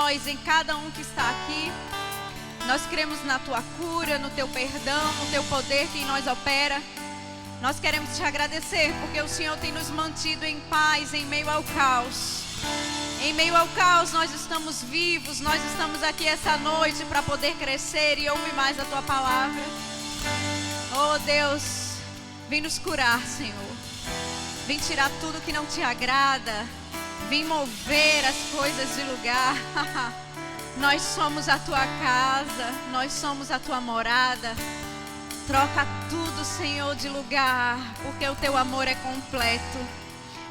nós, em cada um que está aqui. Nós cremos na tua cura, no teu perdão, no teu poder que em nós opera. Nós queremos te agradecer porque o Senhor tem nos mantido em paz em meio ao caos. Em meio ao caos nós estamos vivos, nós estamos aqui essa noite para poder crescer e ouvir mais a tua palavra. Oh Deus, vem nos curar, Senhor. Vem tirar tudo que não te agrada. Vem mover as coisas de lugar. Nós somos a tua casa, nós somos a tua morada. Troca tudo, Senhor, de lugar, porque o teu amor é completo,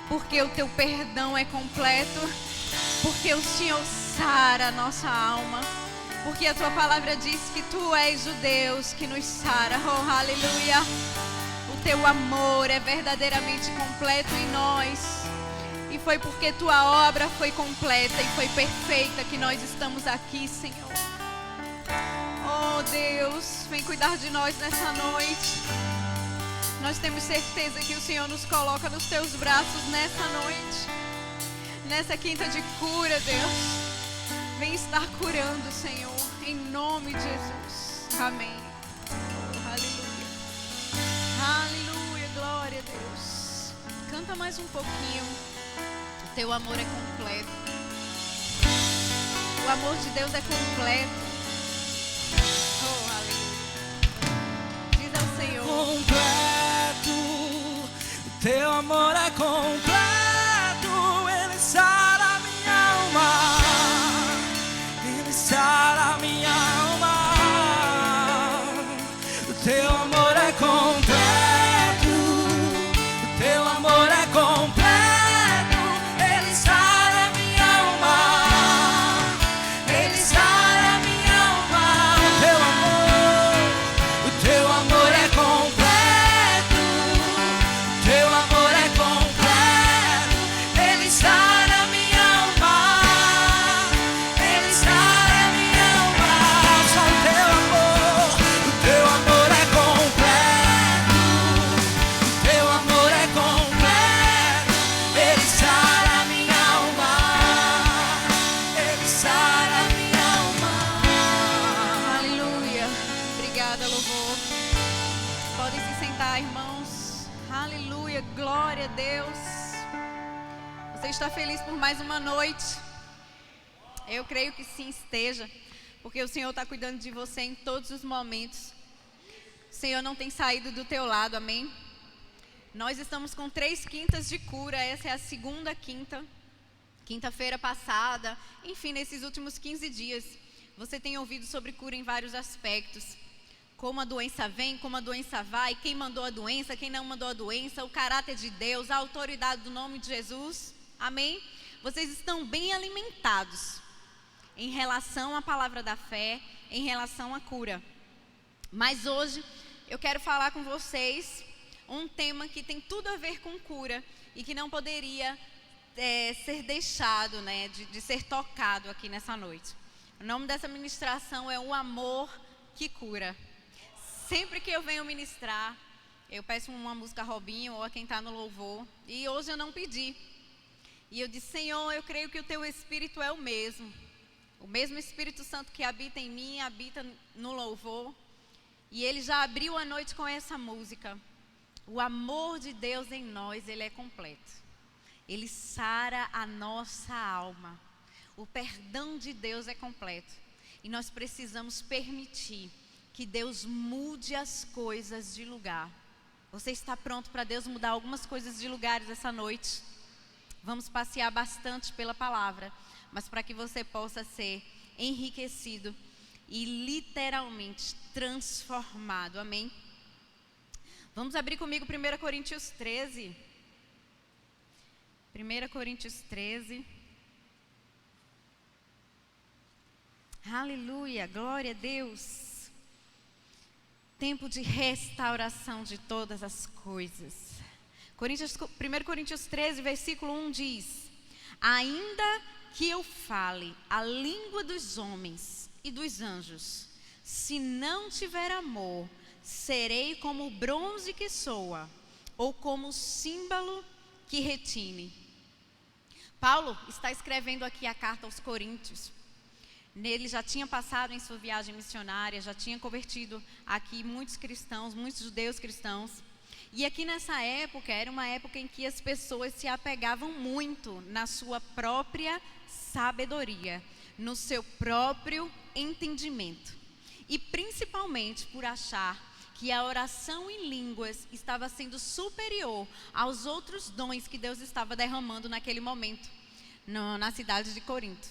porque o teu perdão é completo, porque o Senhor sara a nossa alma, porque a tua palavra diz que tu és o Deus que nos sara. Oh, aleluia! O teu amor é verdadeiramente completo em nós. E foi porque tua obra foi completa e foi perfeita que nós estamos aqui, Senhor. Oh Deus, vem cuidar de nós nessa noite. Nós temos certeza que o Senhor nos coloca nos teus braços nessa noite. Nessa quinta de cura, Deus. Vem estar curando, Senhor, em nome de Jesus. Amém. Oh, aleluia. Aleluia, glória a Deus. Canta mais um pouquinho. Teu amor é completo. O amor de Deus é completo. Oh, aleluia. Diz ao Senhor. Completo. O teu amor é completo. Ele sara minha alma. Ele sara minha alma. O teu amor é completo. O teu amor é completo. Está feliz por mais uma noite? Eu creio que sim, esteja, porque o Senhor está cuidando de você em todos os momentos. O Senhor não tem saído do teu lado, amém? Nós estamos com 3 quintas de cura. Essa é a segunda quinta-feira passada. Enfim, nesses últimos 15 dias você tem ouvido sobre cura em vários aspectos. Como a doença vem, como a doença vai, quem mandou a doença, quem não mandou a doença, o caráter de Deus, a autoridade do nome de Jesus. Amém? Vocês estão bem alimentados em relação à palavra da fé, em relação à cura. Mas hoje eu quero falar com vocês um tema que tem tudo a ver com cura e que não poderia ser deixado, né, de ser tocado aqui nessa noite. O nome dessa ministração é O Amor que Cura. Sempre que eu venho ministrar, eu peço uma música a Robinho ou a quem está no louvor. E hoje eu não pedi. E eu disse, Senhor, eu creio que o teu Espírito é o mesmo Espírito Santo que habita em mim, habita no louvor. E Ele já abriu a noite com essa música. O amor de Deus em nós, Ele é completo. Ele sara a nossa alma. O perdão de Deus é completo. E nós precisamos permitir que Deus mude as coisas de lugar. Você está pronto para Deus mudar algumas coisas de lugares essa noite? Vamos passear bastante pela palavra, mas para que você possa ser enriquecido e literalmente transformado, amém? Vamos abrir comigo 1 Coríntios 13. 1 Coríntios 13. Aleluia, glória a Deus. Tempo de restauração de todas as coisas. 1 Coríntios 13, versículo 1 diz: ainda que eu fale a língua dos homens e dos anjos, se não tiver amor, serei como o bronze que soa, ou como o símbolo que retine. Paulo está escrevendo aqui a carta aos Coríntios. Ele já tinha passado em sua viagem missionária, já tinha convertido aqui muitos cristãos, muitos judeus cristãos. E aqui nessa época, era uma época em que as pessoas se apegavam muito na sua própria sabedoria, no seu próprio entendimento. E principalmente por achar que a oração em línguas estava sendo superior aos outros dons que Deus estava derramando naquele momento, na cidade de Corinto.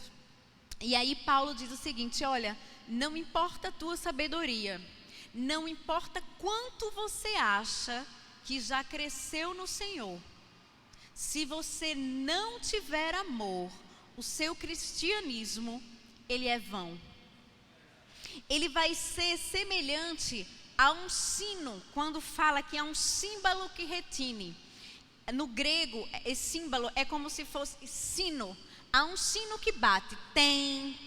E aí Paulo diz o seguinte: olha, não importa a tua sabedoria, não importa quanto você acha que já cresceu no Senhor, se você não tiver amor, o seu cristianismo, ele é vão. Ele vai ser semelhante a um sino, quando fala que é um símbolo que retine. No grego, esse símbolo é como se fosse sino. Há um sino que bate, tem,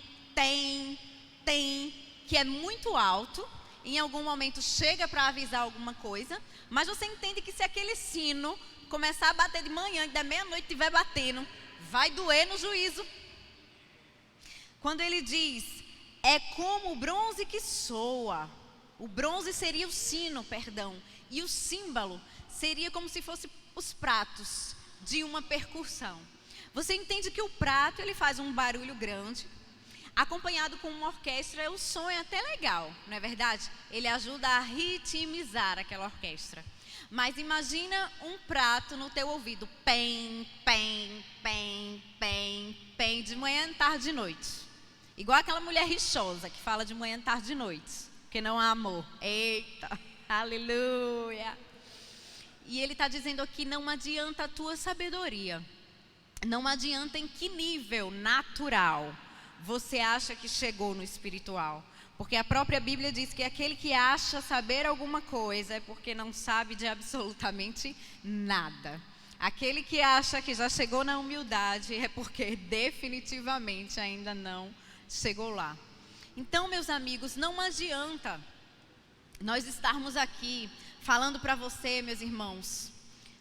que é muito alto, em algum momento chega para avisar alguma coisa, mas você entende que se aquele sino começar a bater de manhã e da meia-noite estiver batendo, vai doer no juízo. Quando ele diz, é como o bronze que soa, o bronze seria o sino, e o símbolo seria como se fosse os pratos de uma percussão. Você entende que o prato, ele faz um barulho grande, acompanhado com uma orquestra, o som é até legal, não é verdade? Ele ajuda a ritmizar aquela orquestra. Mas imagina um prato no teu ouvido, pem, de manhã, tarde e noite. Igual aquela mulher rixosa que fala de manhã, tarde e noite, porque não há amor. Eita, aleluia. E ele está dizendo aqui, não adianta a tua sabedoria. Não adianta em que nível natural você acha que chegou no espiritual. Porque a própria Bíblia diz que aquele que acha saber alguma coisa é porque não sabe de absolutamente nada. Aquele que acha que já chegou na humildade é porque definitivamente ainda não chegou lá. Então, meus amigos, não adianta nós estarmos aqui falando para você, meus irmãos,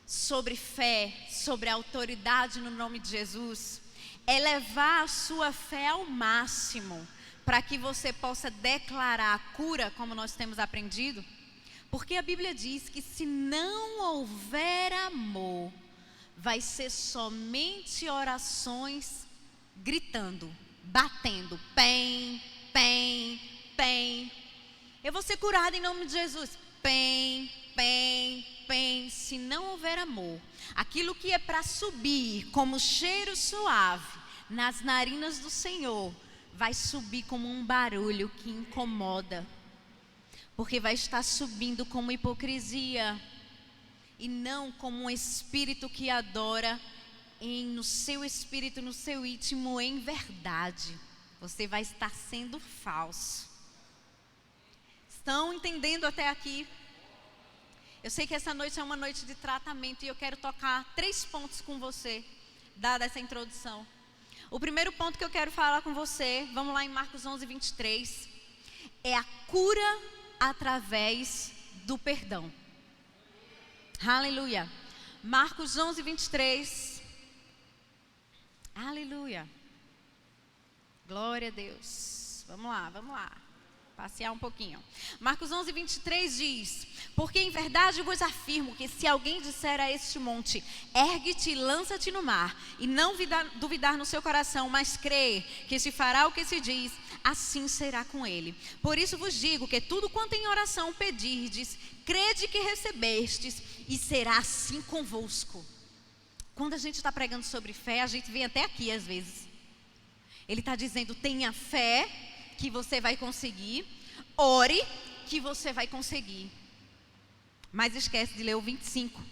sobre fé, sobre autoridade no nome de Jesus, é levar a sua fé ao máximo, para que você possa declarar a cura, como nós temos aprendido, porque a Bíblia diz que se não houver amor, vai ser somente orações gritando, batendo, pem. Eu vou ser curada em nome de Jesus, pem. Se não houver amor, aquilo que é para subir como cheiro suave nas narinas do Senhor, vai subir como um barulho que incomoda, porque vai estar subindo como hipocrisia e não como um espírito que adora no seu espírito, no seu íntimo, em verdade. Você vai estar sendo falso. Estão entendendo até aqui? Eu sei que essa noite é uma noite de tratamento e eu quero tocar 3 pontos com você, dada essa introdução. O primeiro ponto que eu quero falar com você, vamos lá em Marcos 11, 23, é a cura através do perdão. Aleluia. Marcos 11, 23. Aleluia. Glória a Deus. Vamos lá. Passear um pouquinho. Marcos 11, 23 diz: porque em verdade vos afirmo que se alguém disser a este monte, ergue-te e lança-te no mar, e não duvidar no seu coração, mas crer que se fará o que se diz, assim será com ele. Por isso vos digo que tudo quanto em oração pedirdes, crede que recebestes, e será assim convosco. Quando a gente está pregando sobre fé, a gente vem até aqui às vezes. Ele está dizendo, tenha fé que você vai conseguir, ore que você vai conseguir. Mas esquece de ler o 25.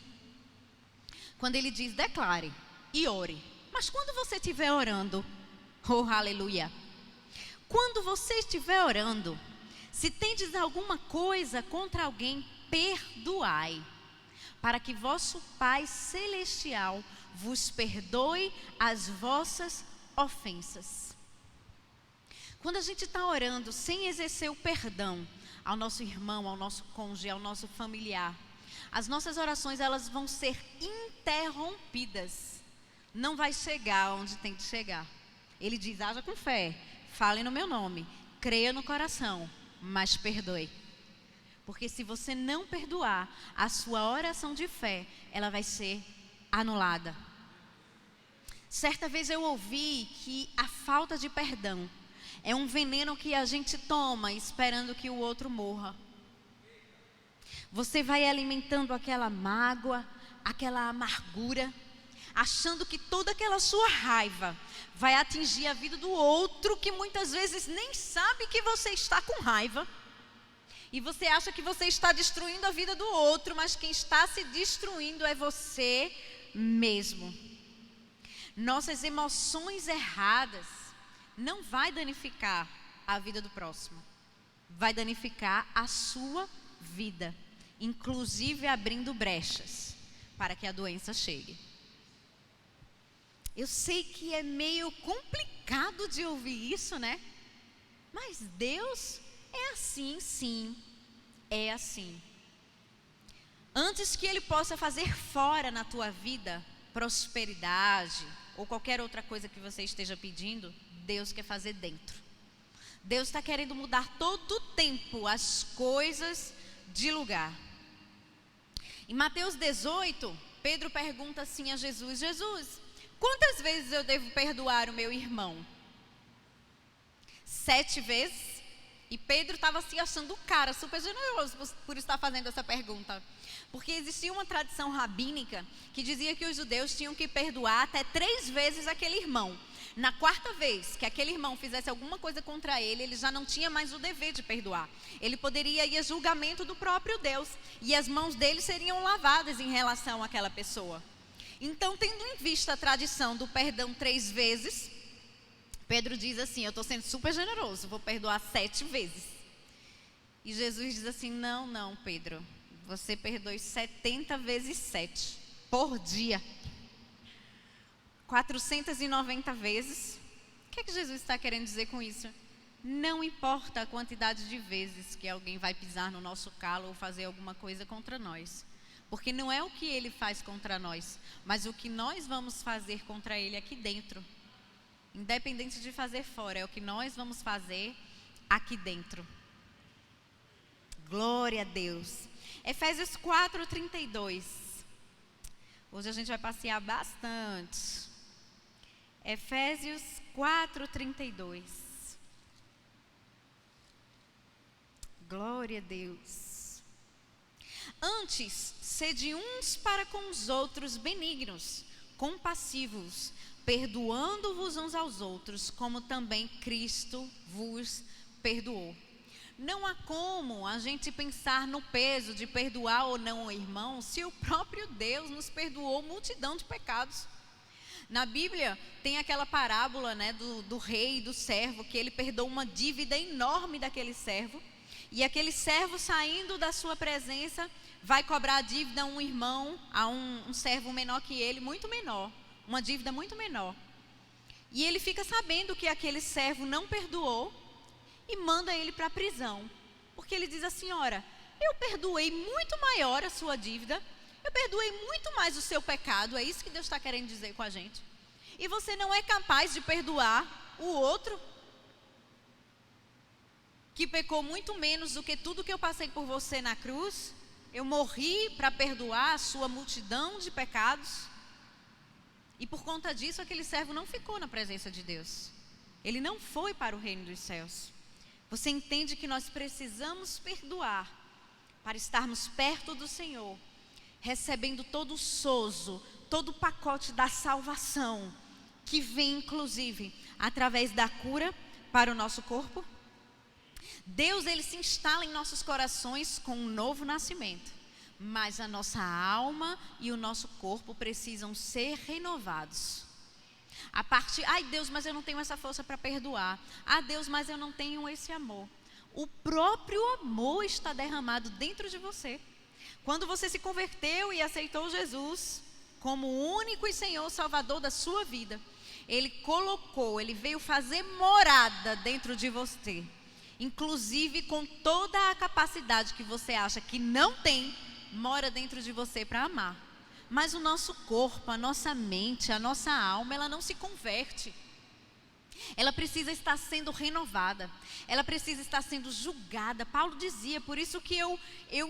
Quando ele diz, declare e ore. Mas quando você estiver orando, oh aleluia, quando você estiver orando, se tendes alguma coisa contra alguém, perdoai, para que vosso Pai Celestial vos perdoe as vossas ofensas. Quando a gente está orando sem exercer o perdão ao nosso irmão, ao nosso cônjuge, ao nosso familiar, as nossas orações elas vão ser interrompidas. Não vai chegar onde tem que chegar. Ele diz, haja com fé, fale no meu nome, creia no coração, mas perdoe. Porque se você não perdoar, a sua oração de fé, ela vai ser anulada. Certa vez eu ouvi que a falta de perdão é um veneno que a gente toma esperando que o outro morra. Você vai alimentando aquela mágoa, aquela amargura, achando que toda aquela sua raiva vai atingir a vida do outro, que muitas vezes nem sabe que você está com raiva. E você acha que você está destruindo a vida do outro, mas quem está se destruindo é você mesmo. Nossas emoções erradas não vai danificar a vida do próximo, vai danificar a sua vida, inclusive abrindo brechas para que a doença chegue. Eu sei que é meio complicado de ouvir isso, né? Mas Deus é assim, sim, é assim. Antes que Ele possa fazer fora na tua vida prosperidade ou qualquer outra coisa que você esteja pedindo, Deus quer fazer dentro. Deus está querendo mudar todo o tempo as coisas de lugar. Em Mateus 18, Pedro pergunta assim a Jesus: Jesus, quantas vezes eu devo perdoar o meu irmão? 7 vezes? E Pedro estava se achando o cara super generoso por estar fazendo essa pergunta. Porque existia uma tradição rabínica que dizia que os judeus tinham que perdoar até 3 vezes aquele irmão. Na 4ª vez que aquele irmão fizesse alguma coisa contra ele, ele já não tinha mais o dever de perdoar. Ele poderia ir a julgamento do próprio Deus, e as mãos dele seriam lavadas em relação àquela pessoa. Então, tendo em vista a tradição do perdão 3 vezes, Pedro diz assim: eu estou sendo super generoso, vou perdoar 7 vezes. E Jesus diz assim: não, Pedro, você perdoe 70 vezes 7 por dia. 490 vezes. O que é que Jesus está querendo dizer com isso? Não importa a quantidade de vezes que alguém vai pisar no nosso calo ou fazer alguma coisa contra nós. Porque não é o que ele faz contra nós, mas o que nós vamos fazer contra ele aqui dentro. Independente de fazer fora, é o que nós vamos fazer aqui dentro. Glória a Deus. Efésios 4:32. Hoje a gente vai passear bastante. Efésios 4:32. Glória a Deus. Antes, sede uns para com os outros benignos, compassivos, perdoando-vos uns aos outros, como também Cristo vos perdoou. Não há como a gente pensar no peso de perdoar ou não o irmão, se o próprio Deus nos perdoou multidão de pecados. Na Bíblia tem aquela parábola, né, do rei e do servo, que ele perdoa uma dívida enorme daquele servo. E aquele servo, saindo da sua presença, vai cobrar a dívida a um irmão, a um servo menor que ele, muito menor, uma dívida muito menor. E ele fica sabendo que aquele servo não perdoou e manda ele para a prisão. Porque ele diz assim: ora, eu perdoei muito maior a sua dívida, eu perdoei muito mais o seu pecado, é isso que Deus está querendo dizer com a gente. E você não é capaz de perdoar o outro, que pecou muito menos do que tudo que eu passei por você na cruz. Eu morri para perdoar a sua multidão de pecados. E por conta disso, aquele servo não ficou na presença de Deus. Ele não foi para o reino dos céus. Você entende que nós precisamos perdoar para estarmos perto do Senhor, recebendo todo o sozo, todo o pacote da salvação, que vem inclusive através da cura para o nosso corpo? Deus, ele se instala em nossos corações com um novo nascimento, mas a nossa alma e o nosso corpo precisam ser renovados. Ai Deus, mas eu não tenho essa força para perdoar. Ah Deus, mas eu não tenho esse amor. O próprio amor está derramado dentro de você. Quando você se converteu e aceitou Jesus como o único e Senhor Salvador da sua vida, Ele veio fazer morada dentro de você. Inclusive com toda a capacidade que você acha que não tem, mora dentro de você para amar. Mas o nosso corpo, a nossa mente, a nossa alma, ela não se converte. ela precisa estar sendo renovada, ela precisa estar sendo julgada. Paulo dizia, por isso que eu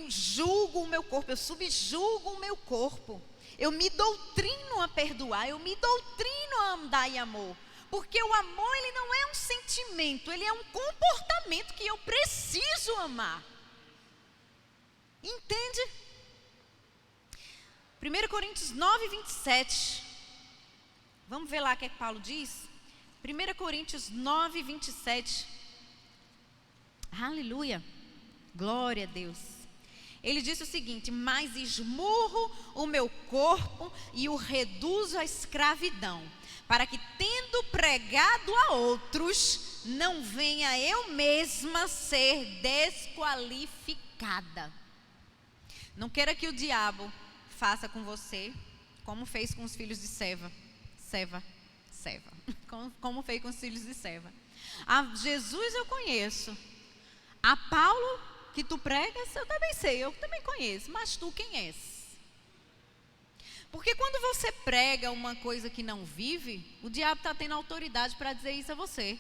julgo o meu corpo, eu subjugo o meu corpo. Eu me doutrino a perdoar, eu me doutrino a andar em amor. Porque o amor, ele não é um sentimento, ele é um comportamento que eu preciso amar. Entende? 1 Coríntios 9, 27. Vamos ver lá o que é que Paulo diz? 1 Coríntios 9, 27. Aleluia. Glória a Deus. Ele disse o seguinte: mas esmurro o meu corpo e o reduzo à escravidão, para que, tendo pregado a outros, não venha eu mesma ser desqualificada. Não queira que o diabo faça com você como fez com os filhos de Seva. Como fez com os filhos de Seva. A Jesus eu conheço. A Paulo que tu pregas, eu também sei, eu também conheço. Mas tu quem és? Porque quando você prega uma coisa que não vive, o diabo está tendo autoridade para dizer isso a você.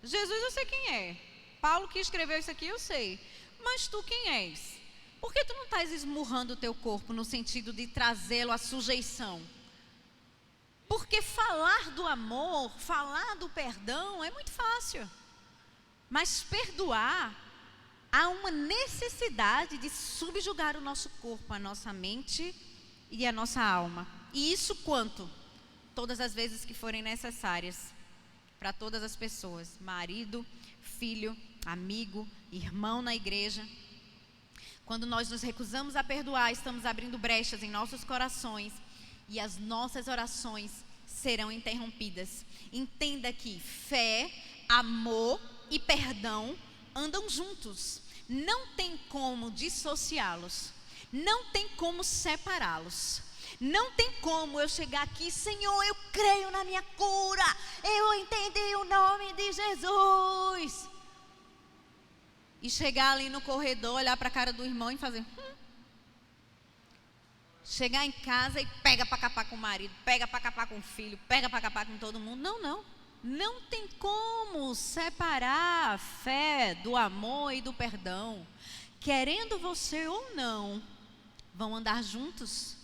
Jesus eu sei quem é. Paulo que escreveu isso aqui eu sei. Mas tu quem és? Por que tu não estás esmurrando o teu corpo no sentido de trazê-lo à sujeição? Porque falar do amor, falar do perdão é muito fácil. Mas perdoar, há uma necessidade de subjugar o nosso corpo, a nossa mente e a nossa alma. E isso quanto? Todas as vezes que forem necessárias. Para todas as pessoas. Marido, filho, amigo, irmão na igreja. Quando nós nos recusamos a perdoar, estamos abrindo brechas em nossos corações. E as nossas orações serão interrompidas. Entenda que fé, amor e perdão andam juntos. Não tem como dissociá-los. Não tem como separá-los. Não tem como eu chegar aqui, Senhor, eu creio na minha cura. Eu entendi o nome de Jesus. E chegar ali no corredor, olhar para a cara do irmão e fazer... Chegar em casa e pega para capar com o marido, pega para capar com o filho, pega para capar com todo mundo. Não. Não tem como separar a fé do amor e do perdão. Querendo você ou não, vão andar juntos.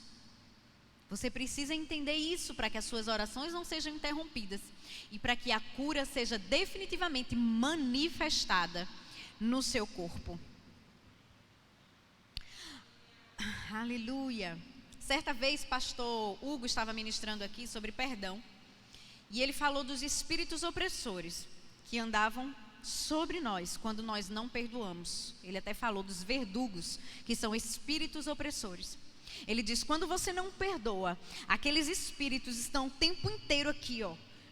Você precisa entender isso para que as suas orações não sejam interrompidas. E para que a cura seja definitivamente manifestada no seu corpo. Aleluia. Certa vez, pastor Hugo estava ministrando aqui sobre perdão. E ele falou dos espíritos opressores que andavam sobre nós quando nós não perdoamos. Ele até falou dos verdugos, que são espíritos opressores. Ele diz, quando você não perdoa, aqueles espíritos estão o tempo inteiro aqui,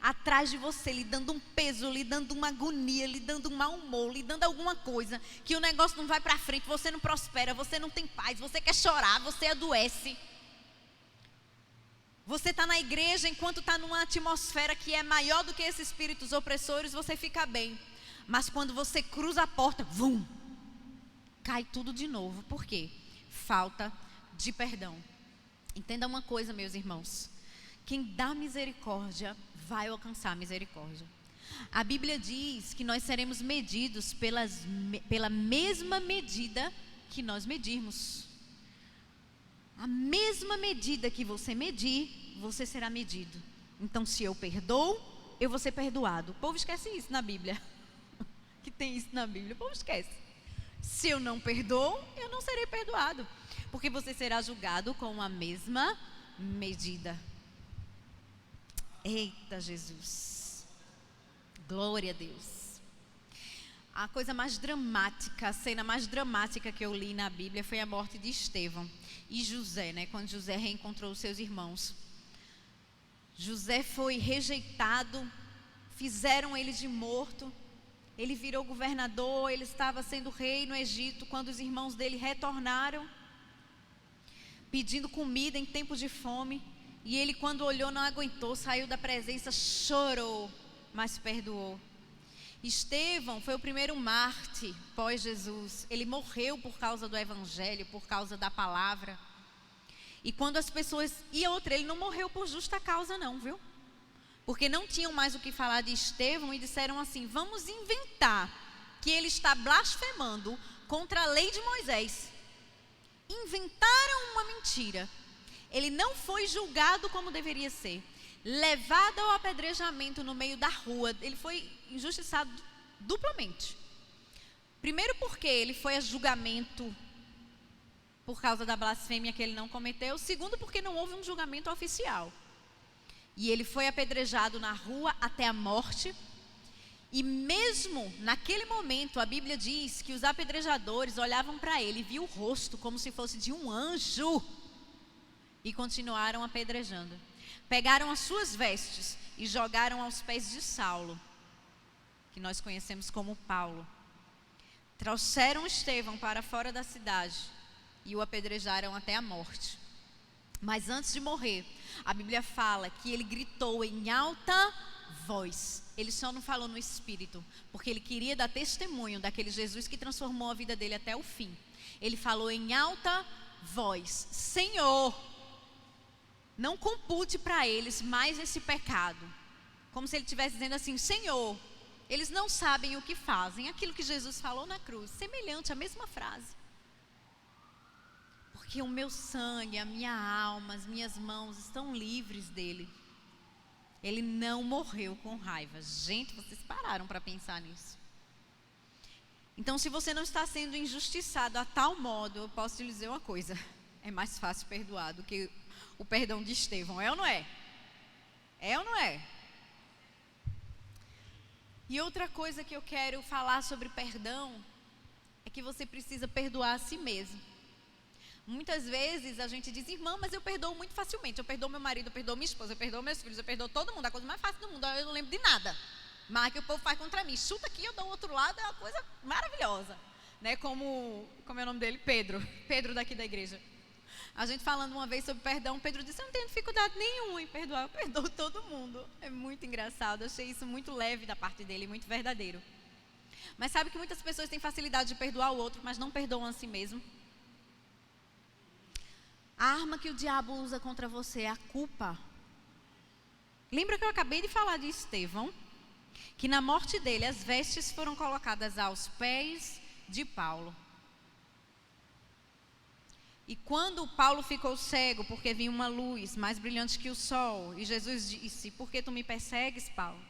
atrás de você, lhe dando um peso, lhe dando uma agonia, lhe dando um mau humor, lhe dando alguma coisa, que o negócio não vai para frente, você não prospera, você não tem paz, você quer chorar, você adoece. Você está na igreja, enquanto está numa atmosfera que é maior do que esses espíritos opressores, você fica bem. Mas quando você cruza a porta, cai tudo de novo. Por quê? Falta de perdão. Entenda uma coisa, meus irmãos. Quem dá misericórdia, vai alcançar misericórdia. A Bíblia diz que nós seremos medidos pela mesma medida que nós medirmos. A mesma medida que você medir, você será medido. Então, se eu perdoo, eu vou ser perdoado. O povo esquece isso na Bíblia. Que tem isso na Bíblia, o povo esquece. Se eu não perdoo, eu não serei perdoado. Porque você será julgado com a mesma medida. Eita Jesus. Glória a Deus. A coisa mais dramática, a cena mais dramática que eu li na Bíblia foi a morte de Estevão e José, quando José reencontrou os seus irmãos. José foi rejeitado, fizeram ele de morto, ele virou governador, ele estava sendo rei no Egito, quando os irmãos dele retornaram, pedindo comida em tempos de fome, e ele, quando olhou, não aguentou, saiu da presença, chorou, mas perdoou. Estevão foi o primeiro mártir pós-Jesus. Ele morreu por causa do evangelho, por causa da palavra. E quando as pessoas... E outra, ele não morreu por justa causa não, viu? porque não tinham mais o que falar de Estevão e disseram assim: vamos inventar que ele está blasfemando contra a lei de Moisés. Inventaram uma mentira. Ele não foi julgado como deveria ser, levado ao apedrejamento no meio da rua. Ele foi injustiçado duplamente. Primeiro porque ele foi a julgamento por causa da blasfêmia que ele não cometeu. Segundo porque não houve um julgamento oficial. E ele foi apedrejado na rua até a morte. E mesmo naquele momento, a Bíblia diz que os apedrejadores olhavam para ele e viam o rosto como se fosse de um anjo. E continuaram apedrejando. Pegaram as suas vestes e jogaram aos pés de Saulo, que nós conhecemos como Paulo. Trouxeram Estevão para fora da cidade e o apedrejaram até a morte. Mas antes de morrer, a Bíblia fala que ele gritou em alta voz. Ele só não falou no espírito, porque ele queria dar testemunho daquele Jesus que transformou a vida dele até o fim. Ele falou em alta voz: Senhor, não compute para eles mais esse pecado. Como se ele estivesse dizendo assim: Senhor, eles não sabem o que fazem. Aquilo que Jesus falou na cruz, semelhante, a mesma frase. Porque o meu sangue, a minha alma, as minhas mãos estão livres dele. Ele não morreu com raiva. Gente, vocês pararam para pensar nisso. Então, se você não está sendo injustiçado a tal modo, eu posso te dizer uma coisa: é mais fácil perdoar do que o perdão de Estevão. É ou não é? É ou não é? E outra coisa que eu quero falar sobre perdão é que você precisa perdoar a si mesmo. Muitas vezes a gente diz: irmã, mas eu perdoo muito facilmente. Eu perdoo meu marido, eu perdoo minha esposa, eu perdoo meus filhos, eu perdoo todo mundo. A coisa mais fácil do mundo, eu não lembro de nada. Mas que o povo faz contra mim, chuta aqui, eu dou o outro lado, é uma coisa maravilhosa, né? Como é o nome dele? Pedro daqui da igreja. A gente falando uma vez sobre perdão, Pedro disse: eu não tenho dificuldade nenhuma em perdoar, eu perdoo todo mundo. É muito engraçado, eu achei isso muito leve da parte dele, muito verdadeiro. Mas sabe que muitas pessoas têm facilidade de perdoar o outro, mas não perdoam a si mesmo? A arma que o diabo usa contra você é a culpa. Lembra que eu acabei de falar de Estevão? Que na morte dele as vestes foram colocadas aos pés de Paulo. E quando Paulo ficou cego, porque vinha uma luz mais brilhante que o sol, e Jesus disse: por que tu me persegues, Paulo?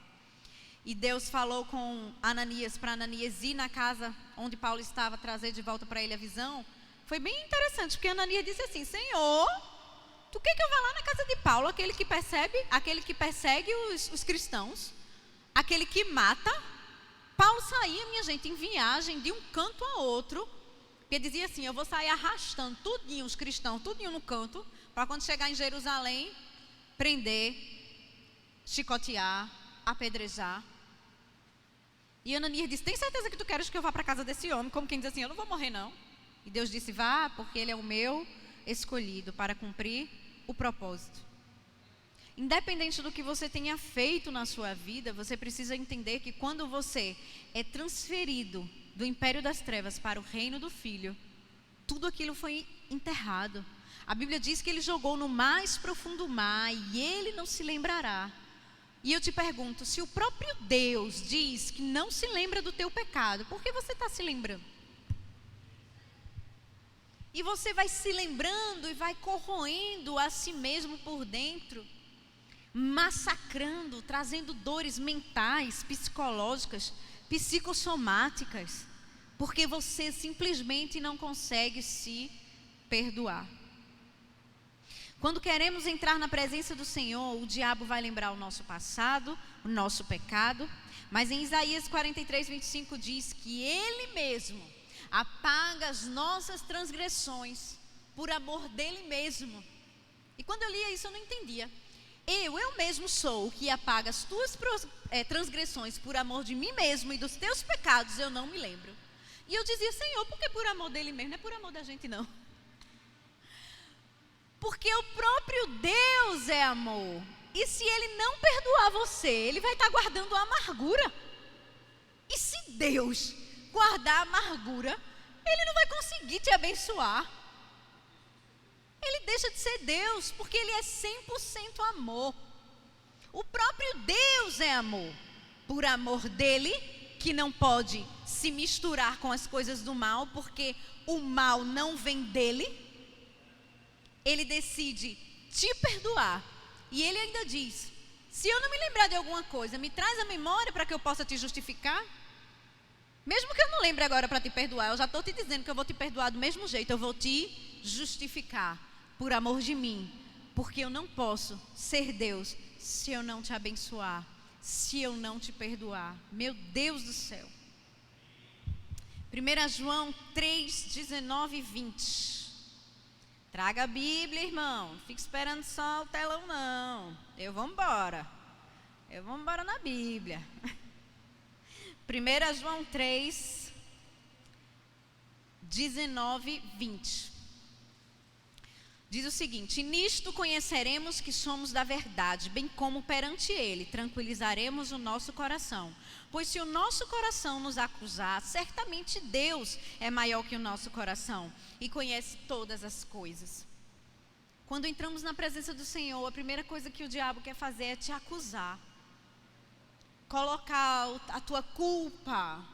E Deus falou com Ananias, para Ananias ir na casa onde Paulo estava, trazer de volta para ele a visão. Foi bem interessante, porque Ananias disse assim: Senhor, tu quer que eu vá lá na casa de Paulo, aquele que persegue os cristãos, aquele que mata? Paulo saía, minha gente, em viagem de um canto a outro, porque dizia assim: eu vou sair arrastando tudinho os cristãos, tudinho no canto, para quando chegar em Jerusalém, prender, chicotear, apedrejar. E Ananias disse: tem certeza que tu queres que eu vá para a casa desse homem? Como quem diz assim: eu não vou morrer não. E Deus disse: vá, porque ele é o meu escolhido para cumprir o propósito. Independente do que você tenha feito na sua vida, você precisa entender que quando você é transferido do império das trevas para o reino do Filho, tudo aquilo foi enterrado. A Bíblia diz que ele jogou no mais profundo mar e ele não se lembrará. E eu te pergunto, se o próprio Deus diz que não se lembra do teu pecado, por que você está se lembrando? E você vai se lembrando e vai corroendo a si mesmo por dentro, massacrando, trazendo dores mentais, psicológicas, psicossomáticas, porque você simplesmente não consegue se perdoar. Quando queremos entrar na presença do Senhor, o diabo vai lembrar o nosso passado, o nosso pecado, mas em Isaías 43, 25 diz que Ele mesmo apaga as nossas transgressões por amor dele mesmo. E quando eu lia isso eu não entendia. Eu mesmo sou o que apaga as tuas transgressões por amor de mim mesmo, e dos teus pecados eu não me lembro. E eu dizia: Senhor, por que por amor dele mesmo? Não é por amor da gente não. Porque o próprio Deus é amor. E se ele não perdoar você, ele vai estar guardando a amargura. E se Deus guardar a amargura, ele não vai conseguir te abençoar. Ele deixa de ser Deus, porque ele é 100% amor. O próprio Deus é amor. Por amor dele, que não pode se misturar com as coisas do mal, porque o mal não vem dele, ele decide te perdoar. E ele ainda diz: se eu não me lembrar de alguma coisa, me traz a memória para que eu possa te justificar. Mesmo que eu não lembre agora para te perdoar, eu já estou te dizendo que eu vou te perdoar do mesmo jeito. Eu vou te justificar por amor de mim, porque eu não posso ser Deus se eu não te abençoar, se eu não te perdoar. Meu Deus do céu. 1 João 3, 19 e 20. Traga a Bíblia, irmão. Não fique esperando só o telão, não. Eu vou embora na Bíblia. 1 João 3, 19 e 20. Diz o seguinte: nisto conheceremos que somos da verdade, bem como perante ele tranquilizaremos o nosso coração. Pois se o nosso coração nos acusar, certamente Deus é maior que o nosso coração e conhece todas as coisas. Quando entramos na presença do Senhor, a primeira coisa que o diabo quer fazer é te acusar. Colocar a tua culpa,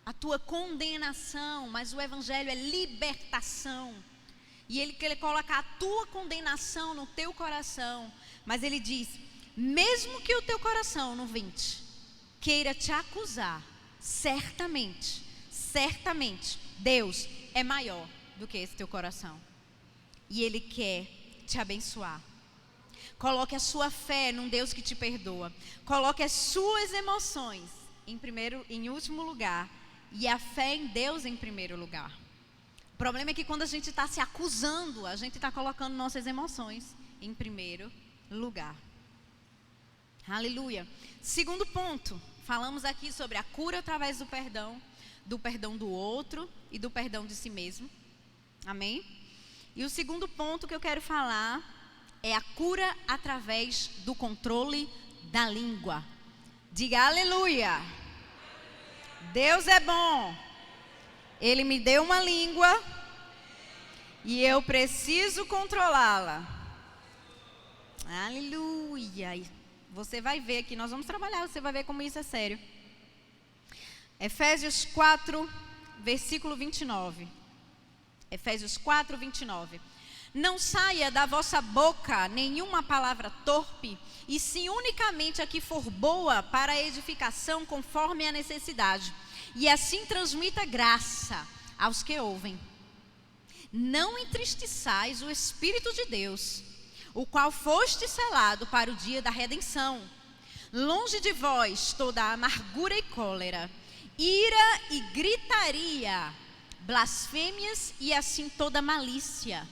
a tua condenação, mas o evangelho é libertação. E ele quer colocar a tua condenação no teu coração. Mas ele diz: mesmo que o teu coração, no 20, queira te acusar, certamente, Deus é maior do que esse teu coração. E ele quer te abençoar. Coloque a sua fé num Deus que te perdoa. Coloque as suas emoções em último lugar. E a fé em Deus em primeiro lugar. O problema é que quando a gente está se acusando, a gente está colocando nossas emoções em primeiro lugar. Aleluia. Segundo ponto, falamos aqui sobre a cura através do perdão do outro e do perdão de si mesmo. Amém? E o segundo ponto que eu quero falar é a cura através do controle da língua. Diga aleluia. Deus é bom. Ele me deu uma língua e eu preciso controlá-la. Aleluia. Você vai ver aqui, nós vamos trabalhar, você vai ver como isso é sério. Efésios 4, versículo 29. Efésios 4, 29. Não saia da vossa boca nenhuma palavra torpe, e sim unicamente a que for boa para a edificação conforme a necessidade. E assim transmita graça aos que ouvem. Não entristeçais o Espírito de Deus, o qual foste selado para o dia da redenção. Longe de vós toda a amargura e cólera, ira e gritaria, blasfêmias e assim toda malícia.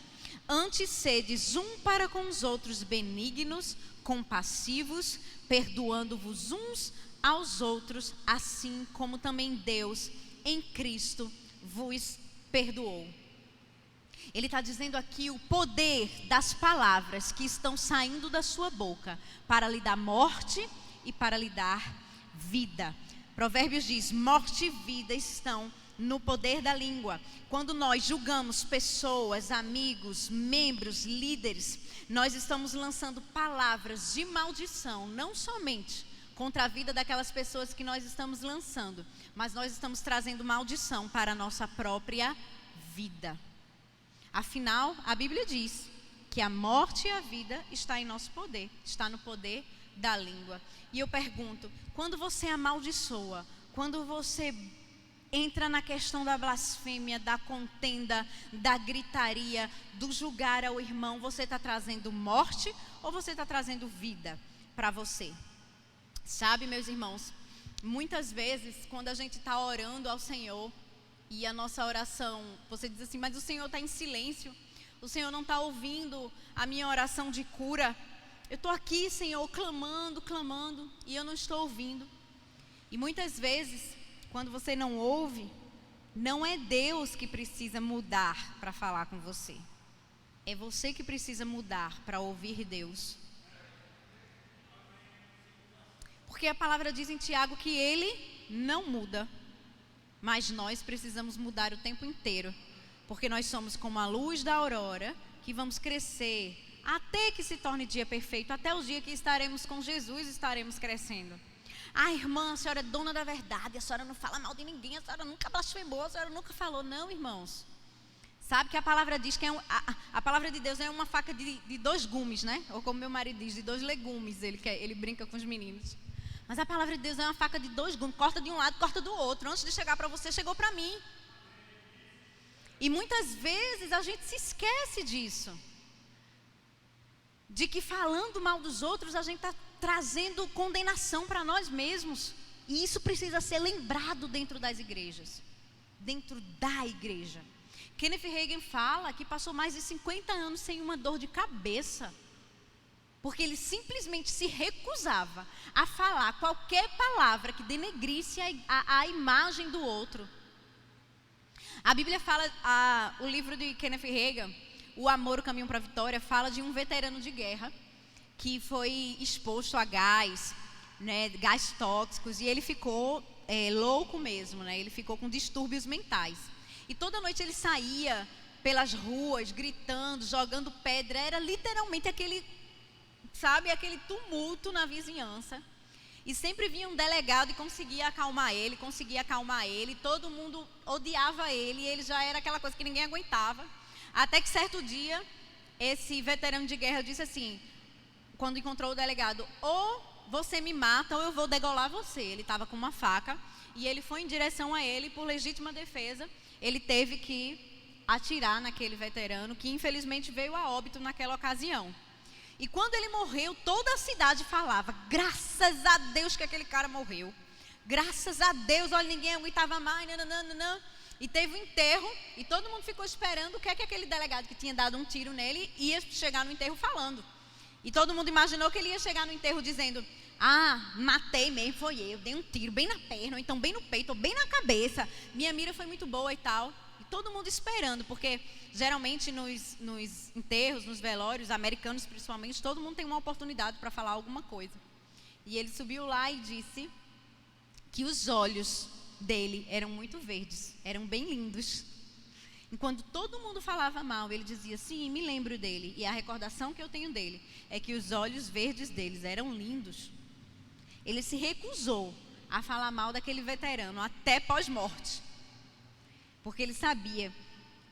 Antes sedes um para com os outros benignos, compassivos, perdoando-vos uns aos outros, assim como também Deus em Cristo vos perdoou. Ele está dizendo aqui o poder das palavras que estão saindo da sua boca para lhe dar morte e para lhe dar vida. Provérbios diz: morte e vida estão no poder da língua. Quando nós julgamos pessoas, amigos, membros, líderes, nós estamos lançando palavras de maldição, não somente contra a vida daquelas pessoas que nós estamos lançando, mas nós estamos trazendo maldição para a nossa própria vida. Afinal, a Bíblia diz que a morte e a vida está em nosso poder, está no poder da língua. E eu pergunto, quando você amaldiçoa, quando você entra na questão da blasfêmia, da contenda, da gritaria, do julgar ao irmão, você está trazendo morte ou você está trazendo vida para você? Sabe, meus irmãos, muitas vezes quando a gente está orando ao Senhor e a nossa oração, você diz assim, mas o Senhor está em silêncio, o Senhor não está ouvindo a minha oração de cura. Eu estou aqui, Senhor, clamando, e eu não estou ouvindo. E muitas vezes, quando você não ouve, não é Deus que precisa mudar para falar com você. É você que precisa mudar para ouvir Deus. Porque a palavra diz em Tiago que Ele não muda, mas nós precisamos mudar o tempo inteiro. Porque nós somos como a luz da aurora, que vamos crescer até que se torne dia perfeito, até o dia que estaremos com Jesus, estaremos crescendo. Ah, irmã, a senhora é dona da verdade, a senhora não fala mal de ninguém, a senhora nunca blasfemou, a senhora nunca falou. Não, irmãos. Sabe que a palavra diz que a palavra de Deus é uma faca de dois gumes, né? Ou como meu marido diz, de dois legumes, ele brinca com os meninos. Mas a palavra de Deus é uma faca de dois gumes, corta de um lado, corta do outro. Antes de chegar para você, chegou para mim. E muitas vezes a gente se esquece disso. De que falando mal dos outros, a gente está trazendo condenação para nós mesmos. E isso precisa ser lembrado dentro das igrejas. Dentro da igreja. Kenneth Hagin fala que passou mais de 50 anos sem uma dor de cabeça. Porque ele simplesmente se recusava a falar qualquer palavra que denegrisse a imagem do outro. A Bíblia fala, o livro de Kenneth Hagin, O Amor, o Caminho para a Vitória, fala de um veterano de guerra que foi exposto a gás, né, gás tóxicos, e ele ficou louco mesmo, né, ele ficou com distúrbios mentais. E toda noite ele saía pelas ruas, gritando, jogando pedra, era literalmente aquele tumulto na vizinhança. E sempre vinha um delegado e conseguia acalmar ele, todo mundo odiava ele, e ele já era aquela coisa que ninguém aguentava. Até que certo dia, esse veterano de guerra disse assim, quando encontrou o delegado: ou você me mata ou eu vou degolar você. Ele estava com uma faca e ele foi em direção a ele, por legítima defesa, ele teve que atirar naquele veterano, que infelizmente veio a óbito naquela ocasião. E quando ele morreu, toda a cidade falava: graças a Deus que aquele cara morreu. Graças a Deus, olha, ninguém aguentava mais, nananana. E teve um enterro, e todo mundo ficou esperando o que é que aquele delegado que tinha dado um tiro nele ia chegar no enterro falando. E todo mundo imaginou que ele ia chegar no enterro dizendo: ah, matei mesmo, foi eu, dei um tiro bem na perna, ou então bem no peito, ou bem na cabeça, minha mira foi muito boa e tal. E todo mundo esperando, porque geralmente nos enterros, nos velórios, americanos principalmente, todo mundo tem uma oportunidade para falar alguma coisa. E ele subiu lá e disse que os olhos dele eram muito verdes, eram bem lindos. Enquanto todo mundo falava mal, ele dizia: sim, me lembro dele, e a recordação que eu tenho dele é que os olhos verdes deles eram lindos. Ele se recusou a falar mal daquele veterano até pós-morte, porque ele sabia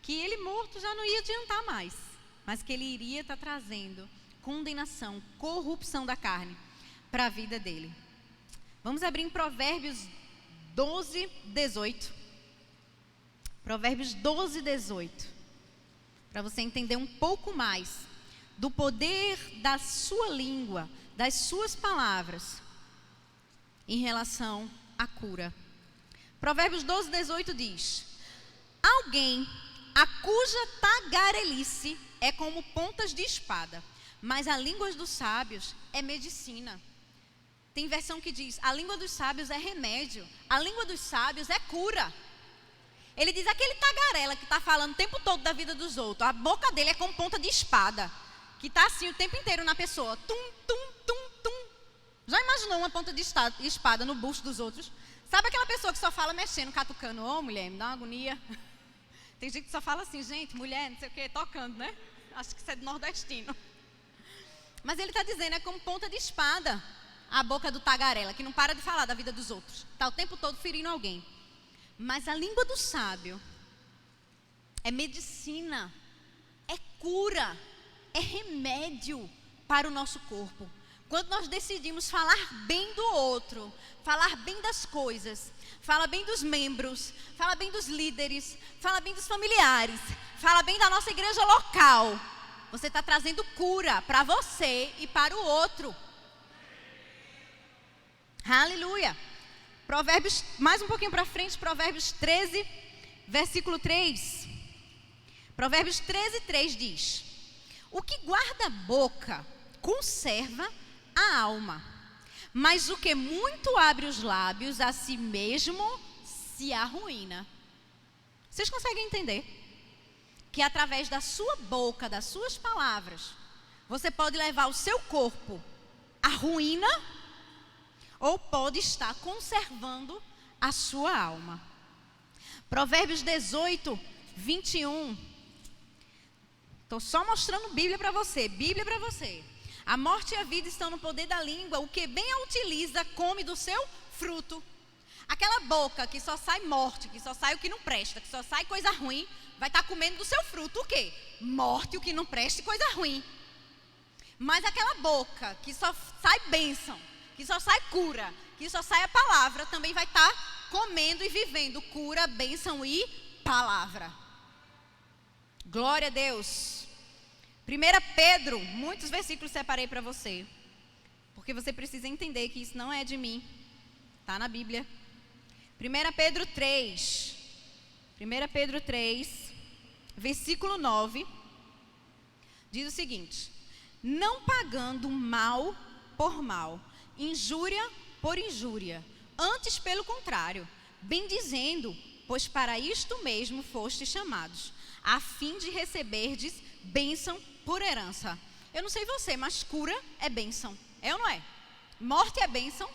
que ele morto já não ia adiantar mais, mas que ele iria estar trazendo condenação, corrupção da carne para a vida dele. Vamos abrir em Provérbios 12, 18. Provérbios 12, 18. Para você entender um pouco mais do poder da sua língua, das suas palavras, em relação à cura. Provérbios 12, 18 diz: alguém a cuja tagarelice é como pontas de espada, mas a língua dos sábios é medicina. Tem versão que diz: a língua dos sábios é remédio, a língua dos sábios é cura. Ele diz: aquele tagarela que está falando o tempo todo da vida dos outros, a boca dele é como ponta de espada, que está assim o tempo inteiro na pessoa, tum, tum, tum, tum. Já imaginou uma ponta de espada no bucho dos outros? Sabe aquela pessoa que só fala mexendo, catucando? Ô, mulher, me dá uma agonia. Tem gente que só fala assim: gente, mulher, não sei o que, tocando, né? Acho que isso é de nordestino. Mas ele está dizendo, é como ponta de espada a boca do tagarela, que não para de falar da vida dos outros, está o tempo todo ferindo alguém. Mas a língua do sábio é medicina, é cura, é remédio para o nosso corpo. Quando nós decidimos falar bem do outro, falar bem das coisas, falar bem dos membros, falar bem dos líderes, falar bem dos familiares, falar bem da nossa igreja local, você está trazendo cura para você e para o outro. Aleluia. Provérbios, mais um pouquinho para frente, Provérbios 13, versículo 3. Provérbios 13, 3 diz: o que guarda a boca conserva a alma, mas o que muito abre os lábios a si mesmo se arruína. Vocês conseguem entender? Que através da sua boca, das suas palavras, você pode levar o seu corpo à ruína, ou pode estar conservando a sua alma. Provérbios 18, 21. Estou só mostrando Bíblia para você, Bíblia para você. A morte e a vida estão no poder da língua. O que bem a utiliza, come do seu fruto. Aquela boca que só sai morte, que só sai o que não presta, que só sai coisa ruim, vai estar comendo do seu fruto o quê? Morte, o que não presta e coisa ruim. Mas aquela boca que só sai bênção, que só sai cura, que só sai a palavra, também vai estar comendo e vivendo cura, bênção e palavra. Glória a Deus. 1 Pedro, muitos versículos separei para você, porque você precisa entender que isso não é de mim, está na Bíblia. 1 Pedro 3, versículo 9, diz o seguinte: não pagando mal por mal, injúria por injúria, antes pelo contrário, bendizendo, pois para isto mesmo fostes chamados, a fim de receberdes bênção por herança. Eu não sei você, mas cura é bênção, é ou não é? Morte é bênção.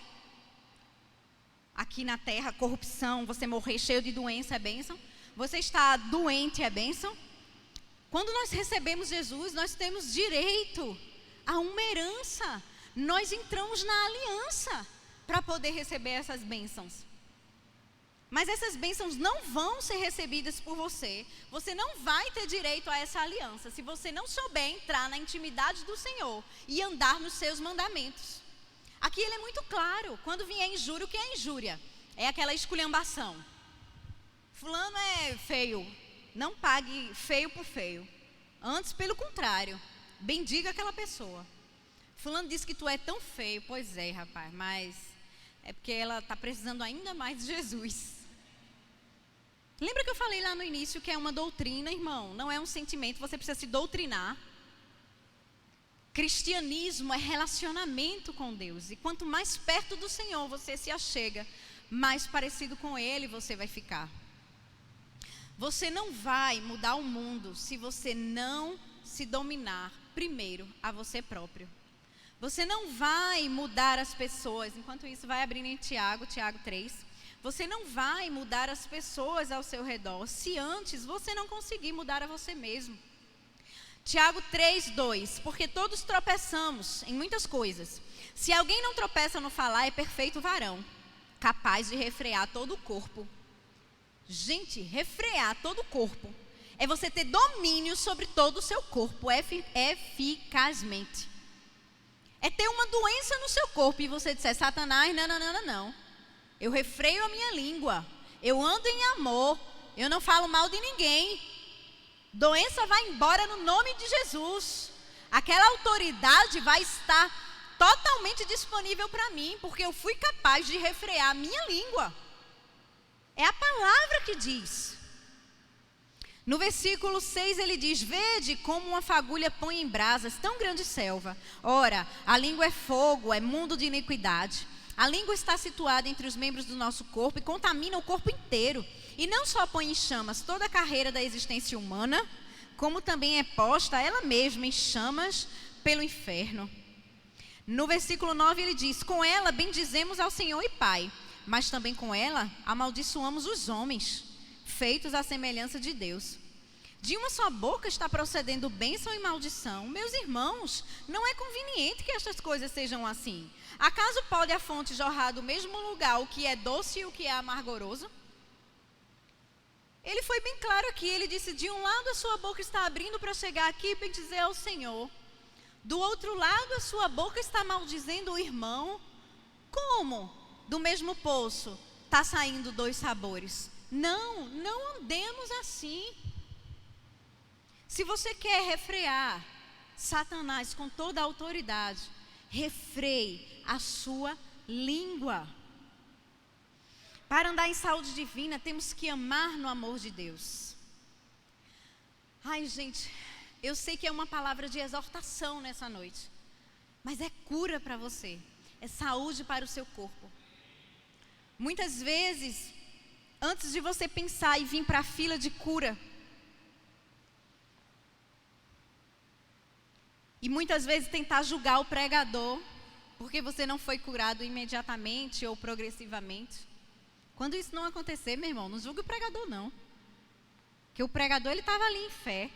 Aqui na terra, corrupção, você morrer cheio de doença é bênção. Você está doente é bênção. Quando nós recebemos Jesus, nós temos direito a uma herança. Nós entramos na aliança para poder receber essas bênçãos. Mas essas bênçãos não vão ser recebidas por você. Você não vai ter direito a essa aliança se você não souber entrar na intimidade do Senhor e andar nos seus mandamentos. Aqui ele é muito claro. Quando vier injúria, o que é injúria? É aquela esculhambação. Fulano é feio. Não pague feio por feio. Antes, pelo contrário, bendiga aquela pessoa. Fulano disse que tu é tão feio. Pois é, rapaz, mas é porque ela está precisando ainda mais de Jesus. Lembra que eu falei lá no início que é uma doutrina, irmão? Não é um sentimento, você precisa se doutrinar. Cristianismo é relacionamento com Deus. E quanto mais perto do Senhor você se achega, mais parecido com Ele você vai ficar. Você não vai mudar o mundo se você não se dominar primeiro a você próprio. Você não vai mudar as pessoas. Enquanto isso, vai abrindo em Tiago 3. Você não vai mudar as pessoas ao seu redor se antes você não conseguir mudar a você mesmo. Tiago 3:2, porque todos tropeçamos em muitas coisas. Se alguém não tropeça no falar, é perfeito varão, capaz de refrear todo o corpo. Gente, refrear todo o corpo é você ter domínio sobre todo o seu corpo eficazmente. É ter uma doença no seu corpo e você disser: Satanás, não. Eu refreio a minha língua, eu ando em amor, eu não falo mal de ninguém. Doença vai embora no nome de Jesus. Aquela autoridade vai estar totalmente disponível para mim, porque eu fui capaz de refrear a minha língua. É a palavra que diz. No versículo 6 ele diz: vede como uma fagulha põe em brasas tão grande selva. Ora, a língua é fogo, é mundo de iniquidade. A língua está situada entre os membros do nosso corpo e contamina o corpo inteiro. E não só põe em chamas toda a carreira da existência humana, como também é posta ela mesma em chamas pelo inferno. No versículo 9 ele diz: com ela bendizemos ao Senhor e Pai, mas também com ela amaldiçoamos os homens, feitos à semelhança de Deus. De uma só boca está procedendo bênção e maldição. Meus irmãos, não é conveniente que estas coisas sejam assim. Acaso pode a fonte jorrar do mesmo lugar o que é doce e o que é amargoroso? Ele foi bem claro aqui, ele disse: de um lado a sua boca está abrindo para chegar aqui e bendizer ao Senhor. Do outro lado a sua boca está maldizendo o irmão. Como? Do mesmo poço está saindo dois sabores. Não andemos assim. Se você quer refrear Satanás com toda a autoridade, refreie a sua língua. Para andar em saúde divina, temos que amar no amor de Deus. Ai, gente, eu sei que é uma palavra de exortação nessa noite, mas é cura para você, é saúde para o seu corpo. Muitas vezes, antes de você pensar e vir para a fila de cura, e muitas vezes tentar julgar o pregador, porque você não foi curado imediatamente ou progressivamente. Quando isso não acontecer, meu irmão, não julgue o pregador não. Porque o pregador, ele estava ali em fé.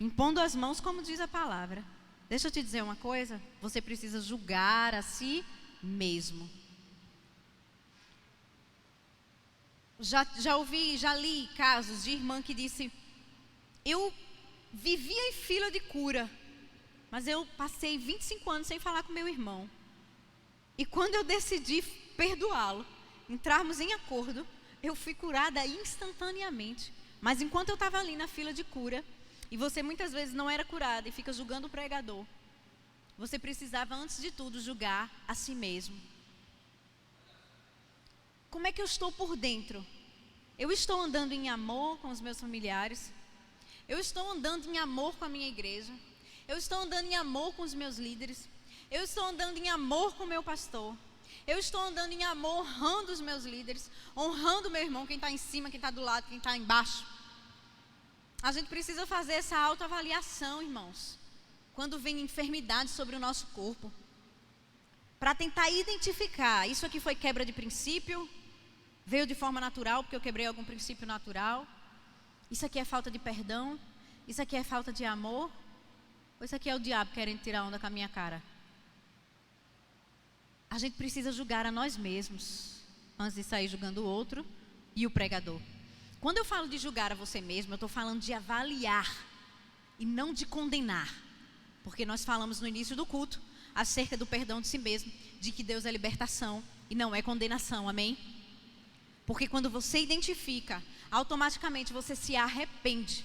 impondo as mãos, como diz a palavra. Deixa eu te dizer uma coisa, você precisa julgar a si mesmo. Já li casos de irmã que disse: eu vivia em fila de cura, mas eu passei 25 anos sem falar com meu irmão. E quando eu decidi perdoá-lo, entrarmos em acordo, eu fui curada instantaneamente. Mas enquanto eu estava ali na fila de cura, e você muitas vezes não era curada e fica julgando o pregador, você precisava, antes de tudo, julgar a si mesmo. Como é que eu estou por dentro? Eu estou andando em amor com os meus familiares? Eu estou andando em amor com a minha igreja? Eu estou andando em amor com os meus líderes? Eu estou andando em amor com o meu pastor? Eu estou andando em amor, honrando os meus líderes, honrando o meu irmão, quem está em cima, quem está do lado, quem está embaixo? A gente precisa fazer essa autoavaliação, irmãos, quando vem enfermidade sobre o nosso corpo, para tentar identificar: isso aqui foi quebra de princípio, veio de forma natural, porque eu quebrei algum princípio natural, isso aqui é falta de perdão, isso aqui é falta de amor, ou isso aqui é o diabo querendo tirar onda com a minha cara? A gente precisa julgar a nós mesmos, antes de sair julgando o outro e o pregador. Quando eu falo de julgar a você mesmo, eu estou falando de avaliar e não de condenar. Porque nós falamos no início do culto acerca do perdão de si mesmo, de que Deus é libertação e não é condenação, amém? Porque quando você identifica, automaticamente você se arrepende.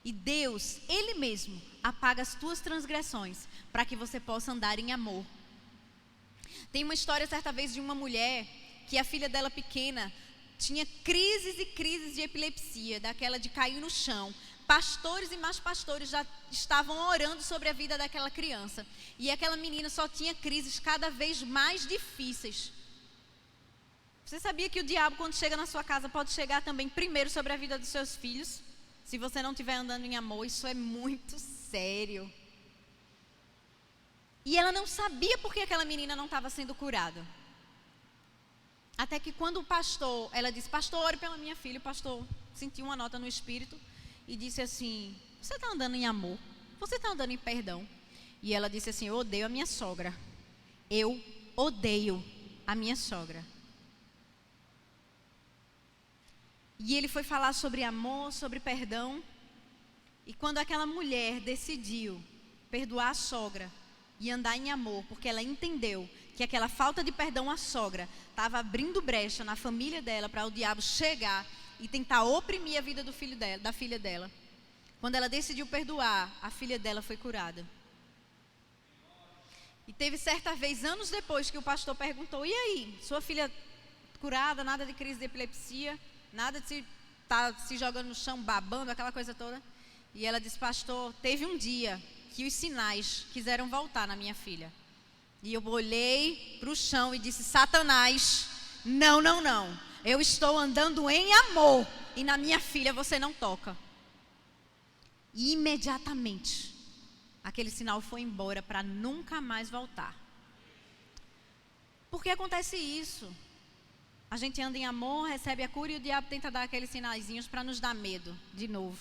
E Deus, Ele mesmo, apaga as tuas transgressões para que você possa andar em amor. Tem uma história certa vez de uma mulher que a filha dela pequena tinha crises e crises de epilepsia, daquela de cair no chão. Pastores e mais pastores já estavam orando sobre a vida daquela criança. E aquela menina só tinha crises cada vez mais difíceis. Você sabia que o diabo, quando chega na sua casa, pode chegar também primeiro sobre a vida dos seus filhos? Se você não estiver andando em amor, isso é muito sério. E ela não sabia por que aquela menina não estava sendo curada. Até que quando o pastor, ela disse: pastor, ore pela minha filha. O pastor sentiu uma nota no espírito e disse assim: você está andando em amor? Você está andando em perdão? E ela disse assim: eu odeio a minha sogra. Eu odeio a minha sogra. E ele foi falar sobre amor, sobre perdão. E quando aquela mulher decidiu perdoar a sogra e andar em amor, porque ela entendeu que aquela falta de perdão à sogra estava abrindo brecha na família dela para o diabo chegar e tentar oprimir a vida do filho dela, da filha dela. Quando ela decidiu perdoar, a filha dela foi curada. E teve certa vez, anos depois, que o pastor perguntou: e aí, sua filha curada, nada de crise de epilepsia, nada de estar se jogando no chão, babando, aquela coisa toda? E ela disse: pastor, teve um dia que os sinais quiseram voltar na minha filha. E eu olhei para o chão e disse: Satanás, não, não, não. Eu estou andando em amor e na minha filha você não toca. E imediatamente, aquele sinal foi embora para nunca mais voltar. Por que acontece isso? A gente anda em amor, recebe a cura e o diabo tenta dar aqueles sinaizinhos para nos dar medo de novo.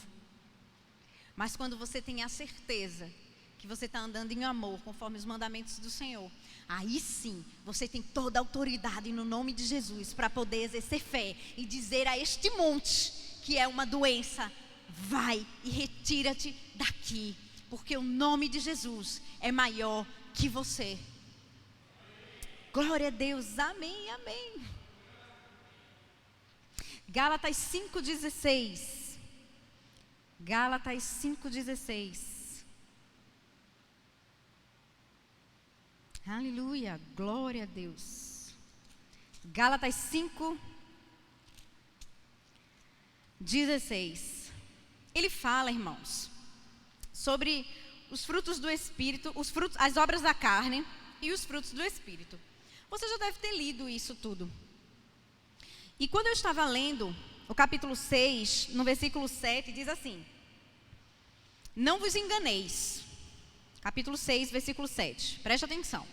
Mas quando você tem a certeza que você está andando em amor, conforme os mandamentos do Senhor, aí sim, você tem toda a autoridade no nome de Jesus para poder exercer fé e dizer a este monte que é uma doença: vai e retira-te daqui, porque o nome de Jesus é maior que você. Glória a Deus, amém, amém. Gálatas 5,16. Gálatas 5,16. Aleluia, glória a Deus. Gálatas 5,16. Ele fala, irmãos, sobre os frutos do Espírito, os frutos, as obras da carne e os frutos do Espírito. Você já deve ter lido isso tudo. E quando eu estava lendo o capítulo 6, no versículo 7, diz assim: não vos enganeis. Capítulo 6, versículo 7. Preste atenção.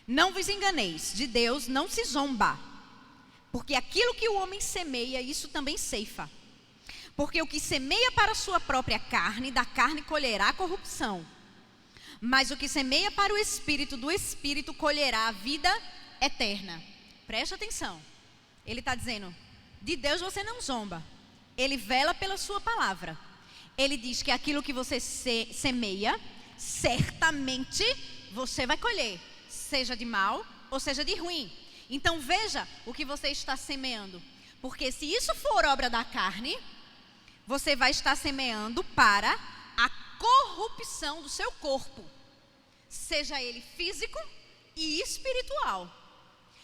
Não vos enganeis, de Deus não se zomba, porque aquilo que o homem semeia, isso também ceifa. Porque o que semeia para a sua própria carne, da carne colherá corrupção. Mas o que semeia para o Espírito, do Espírito colherá a vida eterna. Preste atenção. Ele está dizendo, de Deus você não zomba. Ele vela pela sua palavra. Ele diz que aquilo que você semeia, certamente você vai colher. Seja de mal ou seja de ruim. Então veja o que você está semeando. Porque se isso for obra da carne, você vai estar semeando para a corrupção do seu corpo. Seja ele físico e espiritual.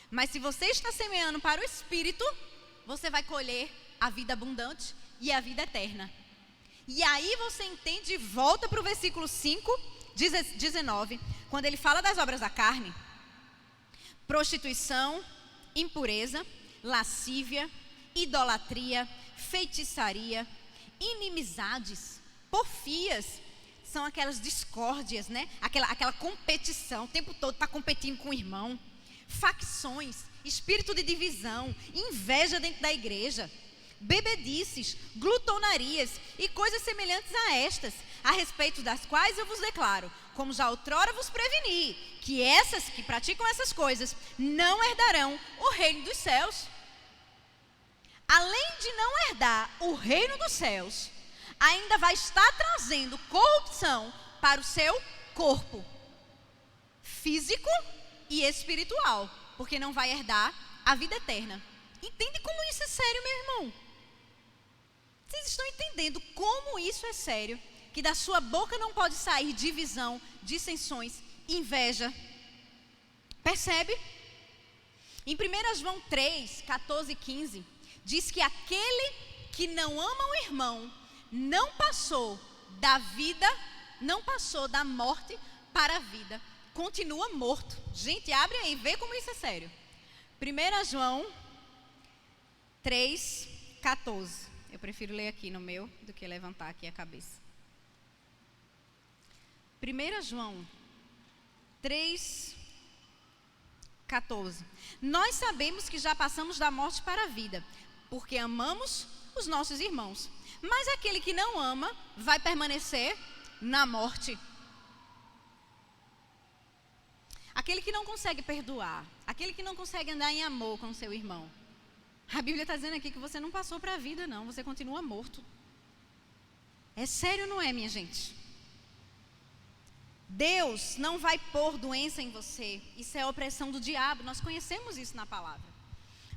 Mas se você está semeando para o Espírito, você vai colher a vida abundante e a vida eterna. E aí você entende e volta para o versículo 5, 19, quando ele fala das obras da carne. Prostituição, impureza, lascívia, idolatria, feitiçaria, inimizades, porfias. São aquelas discórdias, né? Aquela competição, o tempo todo está competindo com o irmão. Facções, espírito de divisão, inveja dentro da igreja, bebedices, glutonarias e coisas semelhantes a estas, a respeito das quais eu vos declaro, como já outrora vos preveni, que essas que praticam essas coisas não herdarão o reino dos céus. Além de não herdar o reino dos céus, ainda vai estar trazendo corrupção para o seu corpo físico e espiritual, porque não vai herdar a vida eterna. Entende como isso é sério, meu irmão? Vocês estão entendendo como isso é sério? Que da sua boca não pode sair divisão, dissensões, inveja. Percebe? Em 1 João 3, 14 e 15, diz que aquele que não ama o irmão não passou da vida, não passou da morte para a vida. Continua morto. Gente, abre aí, vê como isso é sério. 1 João 3, 14. Eu prefiro ler aqui no meu do que levantar aqui a cabeça. 1 João 3, 14. Nós sabemos que já passamos da morte para a vida, porque amamos os nossos irmãos. Mas aquele que não ama vai permanecer na morte. Aquele que não consegue perdoar, aquele que não consegue andar em amor com o seu irmão. A Bíblia está dizendo aqui que você não passou para a vida, não. Você continua morto. É sério, não é, minha gente? Deus não vai pôr doença em você. Isso é opressão do diabo. Nós conhecemos isso na palavra.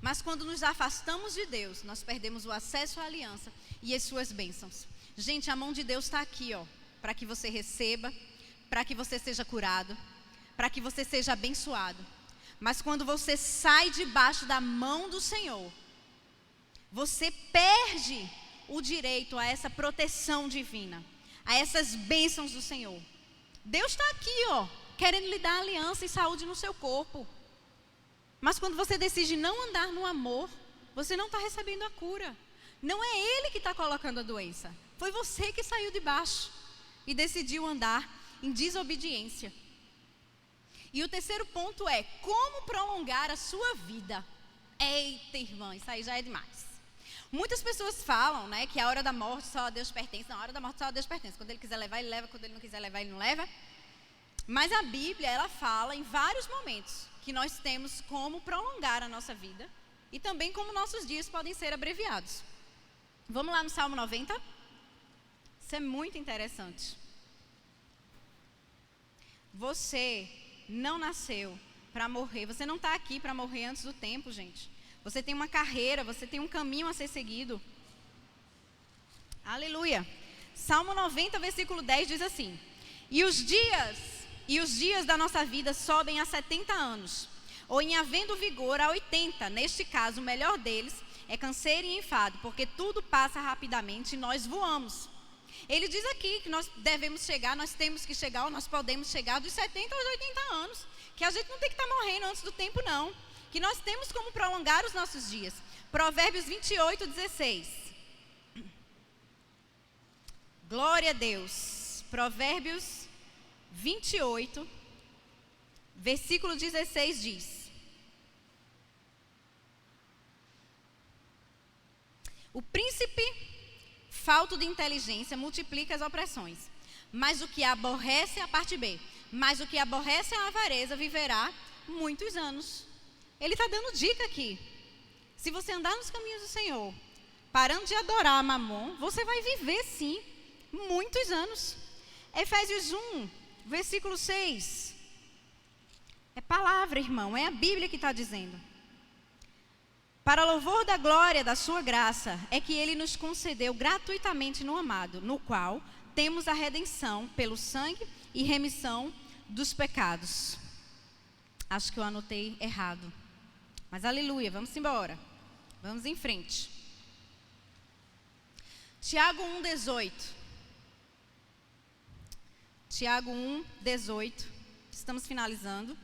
Mas quando nos afastamos de Deus, nós perdemos o acesso à aliança e as suas bênçãos. Gente, a mão de Deus está aqui, ó, para que você receba, para que você seja curado, para que você seja abençoado. Mas quando você sai debaixo da mão do Senhor, você perde o direito a essa proteção divina, a essas bênçãos do Senhor. Deus está aqui, ó, querendo lhe dar aliança e saúde no seu corpo. Mas quando você decide não andar no amor, você não está recebendo a cura. Não é Ele que está colocando a doença. Foi você que saiu de baixo e decidiu andar em desobediência. E o terceiro ponto é como prolongar a sua vida. Eita, irmã, isso aí já é demais. Muitas pessoas falam, né, que a hora da morte só a Deus pertence. Não, a hora da morte só a Deus pertence. Quando Ele quiser levar, Ele leva. Quando Ele não quiser levar, Ele não leva. Mas a Bíblia, ela fala em vários momentos que nós temos como prolongar a nossa vida e também como nossos dias podem ser abreviados. Vamos lá no Salmo 90? Isso é muito interessante. Você não nasceu para morrer. Você não está aqui para morrer antes do tempo, gente. Você tem uma carreira, você tem um caminho a ser seguido. Aleluia. Salmo 90, versículo 10 diz assim: E os dias da nossa vida sobem a 70 anos, ou em havendo vigor a 80. Neste caso, o melhor deles é canseiro e enfado, porque tudo passa rapidamente e nós voamos. Ele diz aqui que nós devemos chegar, nós temos que chegar, ou nós podemos chegar dos 70 aos 80 anos. Que a gente não tem que estar morrendo antes do tempo, não. Que nós temos como prolongar os nossos dias. Provérbios 28, 16. Glória a Deus. Provérbios 28, versículo 16 diz: O príncipe falto de inteligência multiplica as opressões. Mas o que aborrece, a parte B, mas o que aborrece a avareza viverá muitos anos. Ele está dando dica aqui. Se você andar nos caminhos do Senhor, parando de adorar Mamon, você vai viver sim muitos anos. Efésios 1, versículo 6. É palavra, irmão, é a Bíblia que está dizendo. Para louvor da glória da sua graça, é que ele nos concedeu gratuitamente no amado, no qual temos a redenção pelo sangue e remissão dos pecados. Acho que eu anotei errado. Mas aleluia, vamos embora. Vamos em frente. Tiago 1,18. Tiago 1,18. Estamos finalizando.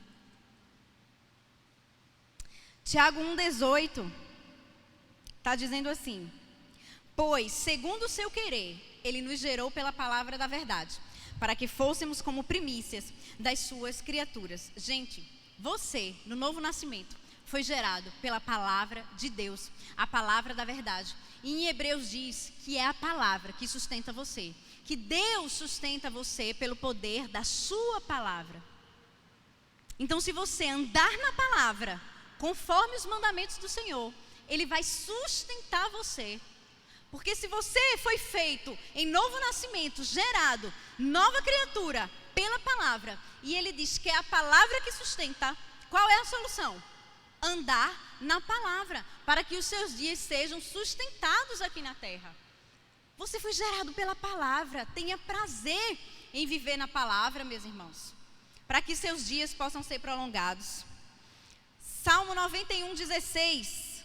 Tiago 1,18 está dizendo assim: pois, segundo o seu querer, ele nos gerou pela palavra da verdade, para que fôssemos como primícias das suas criaturas. Gente, você, no novo nascimento, foi gerado pela palavra de Deus, a palavra da verdade. E em Hebreus diz que é a palavra que sustenta você, que Deus sustenta você pelo poder da sua palavra. Então, se você andar na palavra, conforme os mandamentos do Senhor, Ele vai sustentar você. Porque se você foi feito em novo nascimento, gerado, nova criatura, pela palavra, e Ele diz que é a palavra que sustenta, qual é a solução? Andar na palavra, para que os seus dias sejam sustentados aqui na terra. Você foi gerado pela palavra, tenha prazer em viver na palavra, meus irmãos, para que seus dias possam ser prolongados. Salmo 91:16.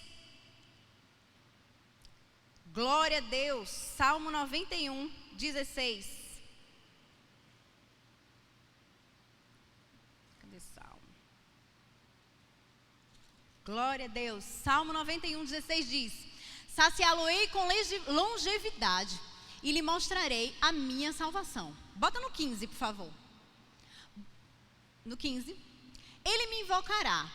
Glória a Deus. Salmo 91:16. Cadê Salmo? Glória a Deus. Salmo 91:16 diz: saciá-lo-ei com longevidade e lhe mostrarei a minha salvação. Bota no 15, por favor. No 15. Ele me invocará.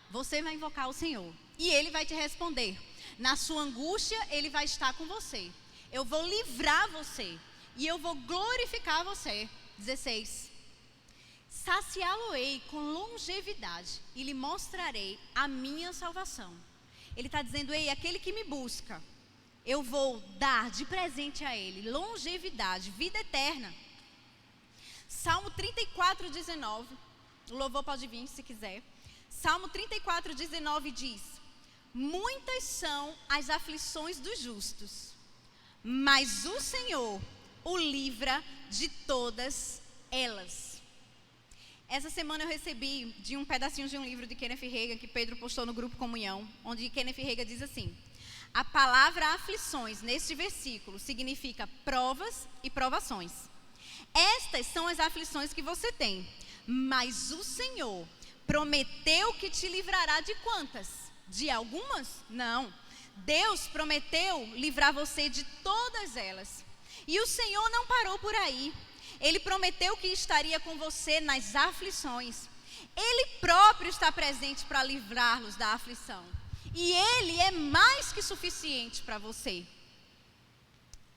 Você vai invocar o Senhor e Ele vai te responder. Na sua angústia, Ele vai estar com você. Eu vou livrar você e eu vou glorificar você. 16. Saciá-lo-ei com longevidade e lhe mostrarei a minha salvação. Ele está dizendo: ei, aquele que me busca, eu vou dar de presente a ele longevidade, vida eterna. Salmo 34:19. O louvor pode vir se quiser. Salmo 34:19 diz: muitas são as aflições dos justos, mas o Senhor o livra de todas elas. Essa semana eu recebi de um pedacinho de um livro de Kenneth Hagin, que Pedro postou no grupo Comunhão, onde Kenneth Hagin diz assim: a palavra aflições, neste versículo, significa provas e provações. Estas são as aflições que você tem, mas o Senhor prometeu que te livrará de quantas? De algumas? Não. Deus prometeu livrar você de todas elas. E o Senhor não parou por aí. Ele prometeu que estaria com você nas aflições. Ele próprio está presente para livrá-los da aflição. E Ele é mais que suficiente para você.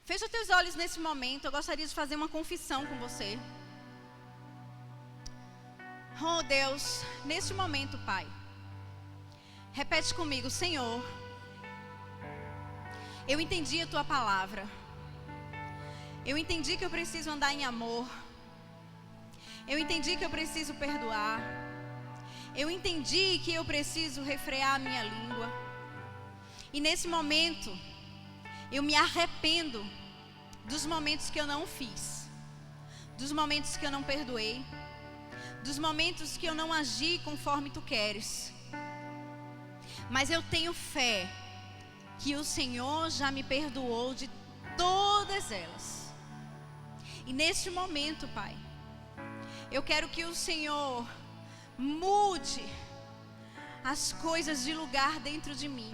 Fecha teus olhos nesse momento. Eu gostaria de fazer uma confissão com você. Oh Deus, neste momento, Pai, repete comigo: Senhor, eu entendi a Tua palavra. Eu entendi que eu preciso andar em amor. Eu entendi que eu preciso perdoar. Eu entendi que eu preciso refrear a minha língua. E nesse momento, eu me arrependo dos momentos que eu não fiz, dos momentos que eu não perdoei, dos momentos que eu não agi conforme Tu queres. Mas eu tenho fé que o Senhor já me perdoou de todas elas. E neste momento, Pai, eu quero que o Senhor mude as coisas de lugar dentro de mim.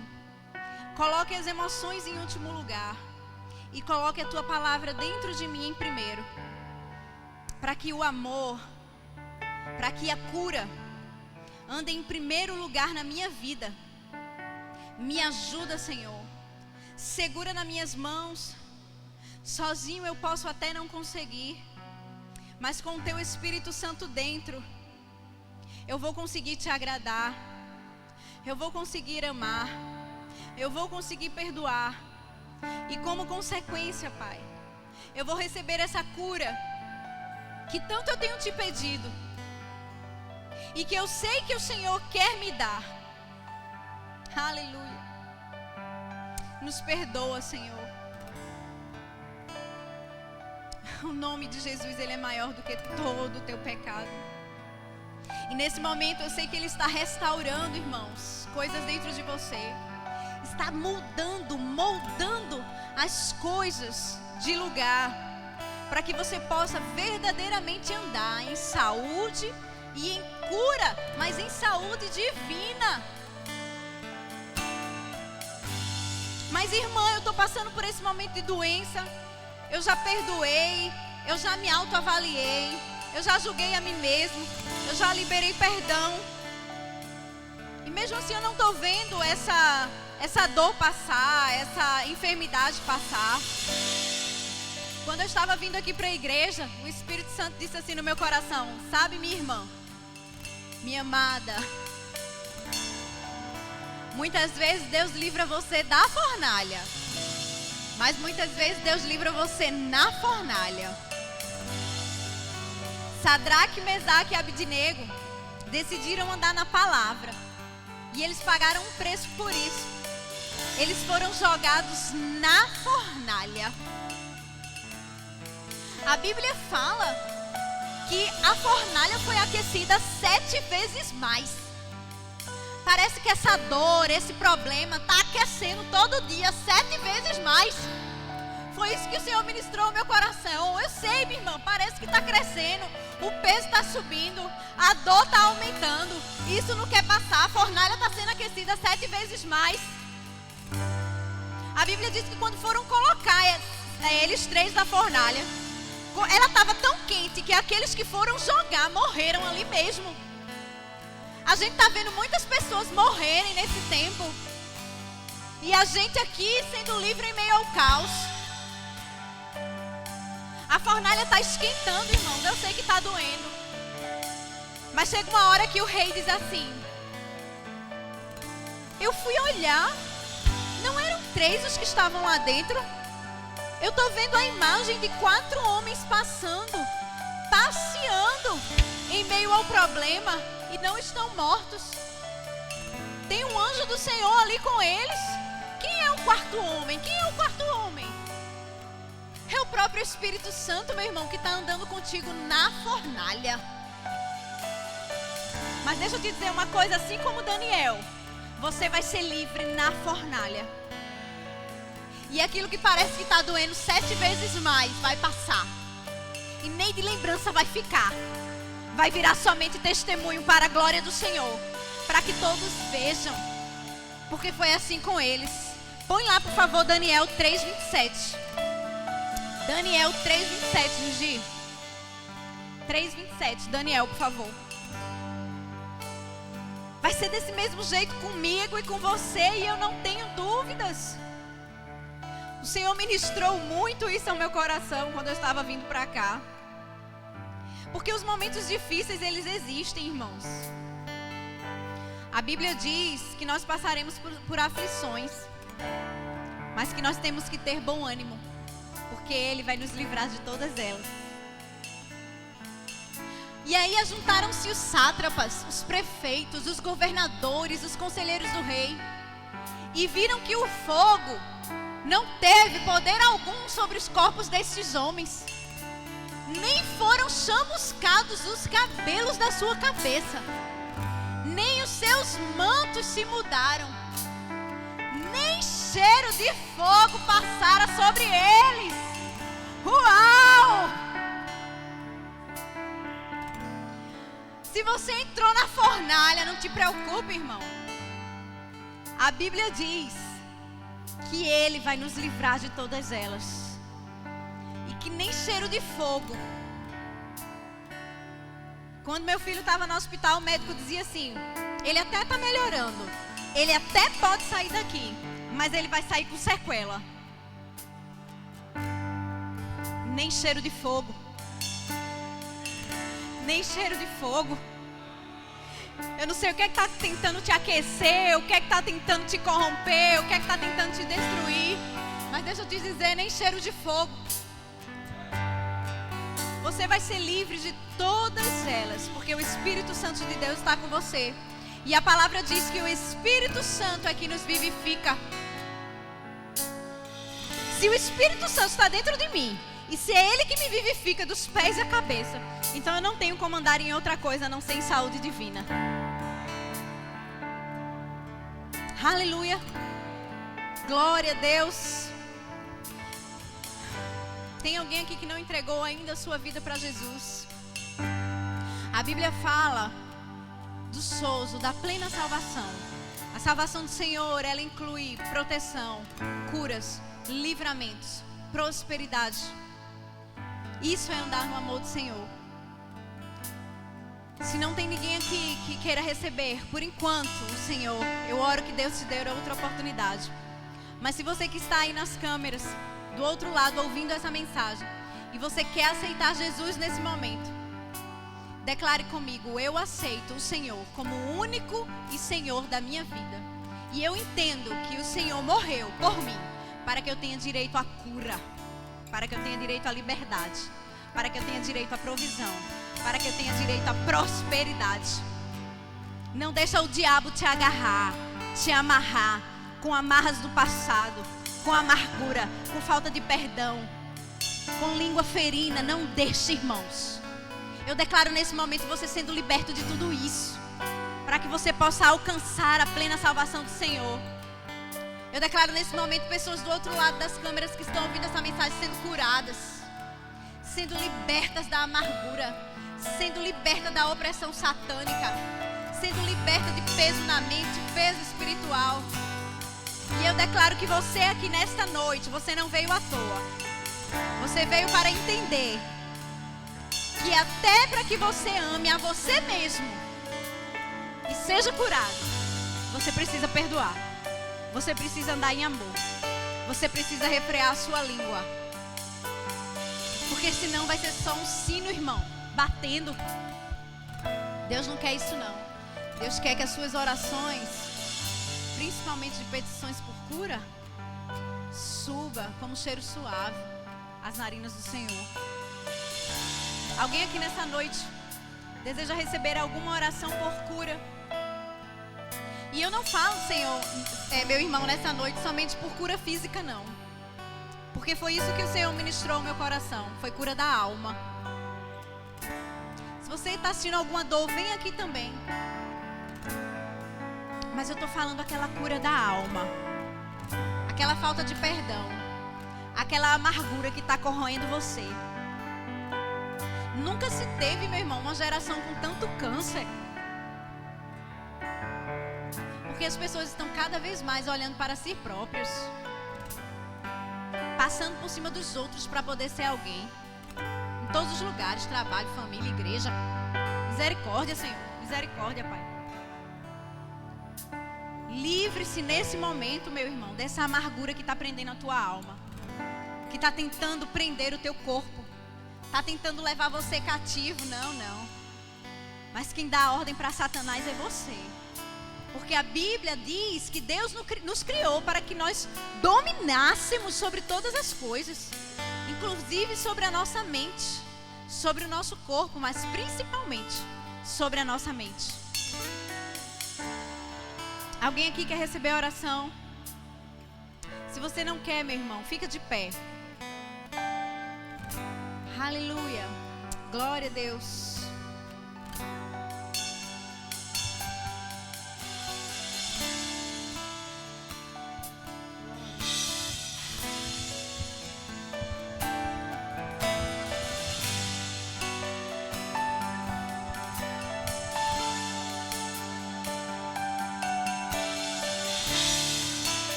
Coloque as emoções em último lugar e coloque a Tua palavra dentro de mim em primeiro, para que o amor, para que a cura ande em primeiro lugar na minha vida. Me ajuda, Senhor. Segura nas minhas mãos. Sozinho eu posso até não conseguir, mas com o teu Espírito Santo dentro, eu vou conseguir te agradar, eu vou conseguir amar, eu vou conseguir perdoar. E como consequência, Pai, eu vou receber essa cura que tanto eu tenho te pedido e que eu sei que o Senhor quer me dar. Aleluia. Nos perdoa, Senhor. O nome de Jesus, ele é maior do que todo o teu pecado. E nesse momento eu sei que ele está restaurando, irmãos, coisas dentro de você. Está moldando as coisas de lugar, para que você possa verdadeiramente andar em saúde e em cura, mas em saúde divina. Mas irmã, eu estou passando por esse momento de doença. Eu já perdoei, eu já me autoavaliei, eu já julguei a mim mesmo, eu já liberei perdão. E mesmo assim eu não estou vendo essa dor passar, essa enfermidade passar. Quando eu estava vindo aqui para a igreja, o Espírito Santo disse assim no meu coração: sabe, minha irmã, minha amada, muitas vezes Deus livra você da fornalha, mas muitas vezes Deus livra você na fornalha. Sadraque, Mesaque e Abdinego decidiram andar na palavra, e eles pagaram um preço por isso. Eles foram jogados na fornalha. A Bíblia fala que a fornalha foi aquecida 7 vezes mais. Parece que essa dor, esse problema está aquecendo todo dia 7 vezes mais. Foi isso que o Senhor ministrou ao meu coração. Eu sei, minha irmã, parece que está crescendo, o peso está subindo, a dor está aumentando. Isso não quer passar, a fornalha está sendo aquecida 7 vezes mais. A Bíblia diz que quando foram colocar eles 3 na fornalha, ela estava tão quente que aqueles que foram jogar morreram ali mesmo. A gente está vendo muitas pessoas morrerem nesse tempo, e a gente aqui sendo livre em meio ao caos. A fornalha está esquentando, irmãos. Eu sei que está doendo, mas chega uma hora que o rei diz assim: eu fui olhar, não eram 3 os que estavam lá dentro? Eu estou vendo a imagem de 4 homens passando, passeando em meio ao problema, e não estão mortos. Tem um anjo do Senhor ali com eles. Quem é o 4º homem? Quem é o 4º homem? É o próprio Espírito Santo, meu irmão, que está andando contigo na fornalha. Mas deixa eu te dizer uma coisa, assim como Daniel, você vai ser livre na fornalha. E aquilo que parece que está doendo 7 vezes mais vai passar, e nem de lembrança vai ficar. Vai virar somente testemunho para a glória do Senhor, para que todos vejam, porque foi assim com eles. Põe lá, por favor, Daniel 3:27. Daniel 3:27, Gigi. 3:27, Daniel, por favor. Vai ser desse mesmo jeito comigo e com você, e eu não tenho dúvidas. O Senhor ministrou muito isso ao meu coração quando eu estava vindo para cá. Porque os momentos difíceis, eles existem, irmãos. A Bíblia diz que nós passaremos por aflições, mas que nós temos que ter bom ânimo, porque Ele vai nos livrar de todas elas. E aí ajuntaram-se os sátrapas, os prefeitos, os governadores, os conselheiros do rei, e viram que o fogo não teve poder algum sobre os corpos destes homens, nem foram chamuscados os cabelos da sua cabeça, nem os seus mantos se mudaram, nem cheiro de fogo passara sobre eles. Uau! Se você entrou na fornalha, não te preocupe, irmão. A Bíblia diz que Ele vai nos livrar de todas elas, e que nem cheiro de fogo. Quando meu filho estava no hospital, o médico dizia assim: ele até está melhorando, ele até pode sair daqui, mas ele vai sair com sequela. nem cheiro de fogo. Nem cheiro de fogo. Eu não sei o que é que está tentando te aquecer, o que é que está tentando te corromper, o que é que está tentando te destruir. Mas deixa eu te dizer, nem cheiro de fogo. Você vai ser livre de todas elas, porque o Espírito Santo de Deus está com você. E a palavra diz que o Espírito Santo é que nos vivifica. Se o Espírito Santo está dentro de mim, e se é Ele que me vivifica dos pés à cabeça, então eu não tenho como andar em outra coisa a não ser em saúde divina. Aleluia. Glória a Deus. Tem alguém aqui que não entregou ainda a sua vida para Jesus? A Bíblia fala do sozo, da plena salvação. A salvação do Senhor, ela inclui proteção, curas, livramentos, prosperidade. Isso é andar no amor do Senhor. Se não tem ninguém aqui que queira receber, por enquanto, o Senhor, eu oro que Deus te dê outra oportunidade. Mas se você que está aí nas câmeras, do outro lado, ouvindo essa mensagem, e você quer aceitar Jesus nesse momento, declare comigo: eu aceito o Senhor como o único e Senhor da minha vida. E eu entendo que o Senhor morreu por mim, para que eu tenha direito à cura, para que eu tenha direito à liberdade, para que eu tenha direito à provisão, para que eu tenha direito à prosperidade. Não deixa o diabo te agarrar, te amarrar com amarras do passado, com amargura, com falta de perdão, com língua ferina. Não deixe, irmãos. Eu declaro nesse momento você sendo liberto de tudo isso, para que você possa alcançar a plena salvação do Senhor. Eu declaro nesse momento pessoas do outro lado das câmeras que estão ouvindo essa mensagem sendo curadas, sendo libertas da amargura, sendo libertas da opressão satânica, sendo libertas de peso na mente, peso espiritual. E eu declaro que você aqui nesta noite, você não veio à toa. Você veio para entender que até para que você ame a você mesmo e seja curado, você precisa perdoar. Você precisa andar em amor. Você precisa refrear a sua língua. Porque senão vai ser só um sino, irmão, batendo. Deus não quer isso não. Deus quer que as suas orações, principalmente de petições por cura, suba como um cheiro suave às narinas do Senhor. Alguém aqui nessa noite deseja receber alguma oração por cura? E eu não falo, Senhor, meu irmão, nessa noite somente por cura física, não. Porque foi isso que o Senhor ministrou ao meu coração. Foi cura da alma. Se você está sentindo alguma dor, vem aqui também. Mas eu estou falando aquela cura da alma. Aquela falta de perdão. Aquela amargura que está corroendo você. Nunca se teve, meu irmão, uma geração com tanto câncer. Porque as pessoas estão cada vez mais olhando para si próprios, passando por cima dos outros para poder ser alguém. Em todos os lugares, trabalho, família, igreja. Misericórdia, Senhor. Misericórdia, Pai. Livre-se nesse momento, meu irmão, dessa amargura que está prendendo a tua alma, que está tentando prender o teu corpo, está tentando levar você cativo. Não, não. Mas quem dá a ordem para Satanás é você. Porque a Bíblia diz que Deus nos criou para que nós dominássemos sobre todas as coisas, inclusive sobre a nossa mente, sobre o nosso corpo, mas principalmente sobre a nossa mente. Alguém aqui quer receber a oração? Se você não quer, meu irmão, fica de pé. Aleluia. Glória a Deus.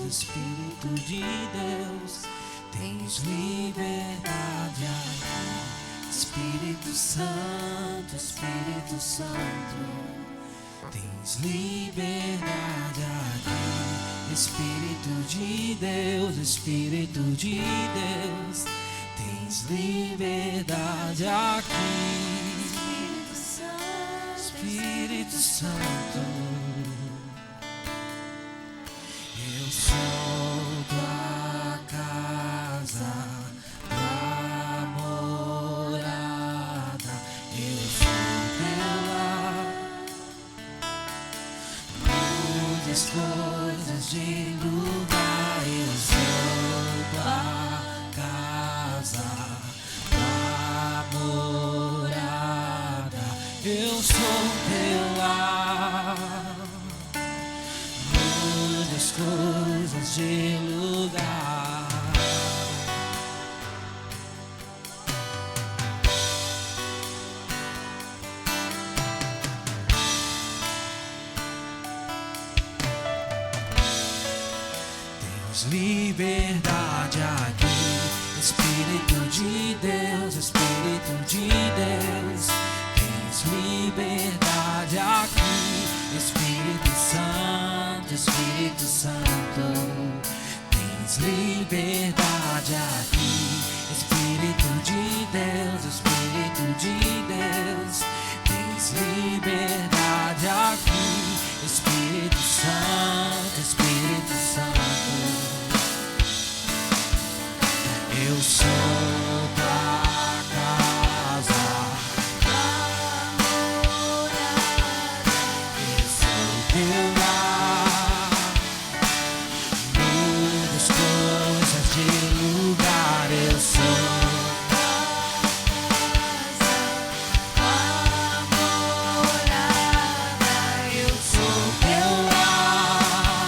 Espírito de Deus, tens liberdade aqui. Espírito Santo, Espírito Santo, tens liberdade aqui. Espírito de Deus, Espírito de Deus, tens liberdade aqui. Espírito Santo, eu sou tua casa, tua morada, eu sou teu lar. Mude as coisas de lugar, eu sou tua casa, tua morada, eu sou teu lar. Mude as coisas de lugar. Tens liberdade aqui, Espírito de Deus, Espírito de Deus, tens liberdade aqui, Espírito Santo, Espírito Santo, tens liberdade aqui, Espírito de Deus, Espírito de Deus, tens liberdade aqui, Espírito Santo, Espírito Santo. Eu sou tua casa, tua morada, eu sou teu lar. Muda as coisas de lugar, eu sou tua casa, tua morada, eu sou teu lar.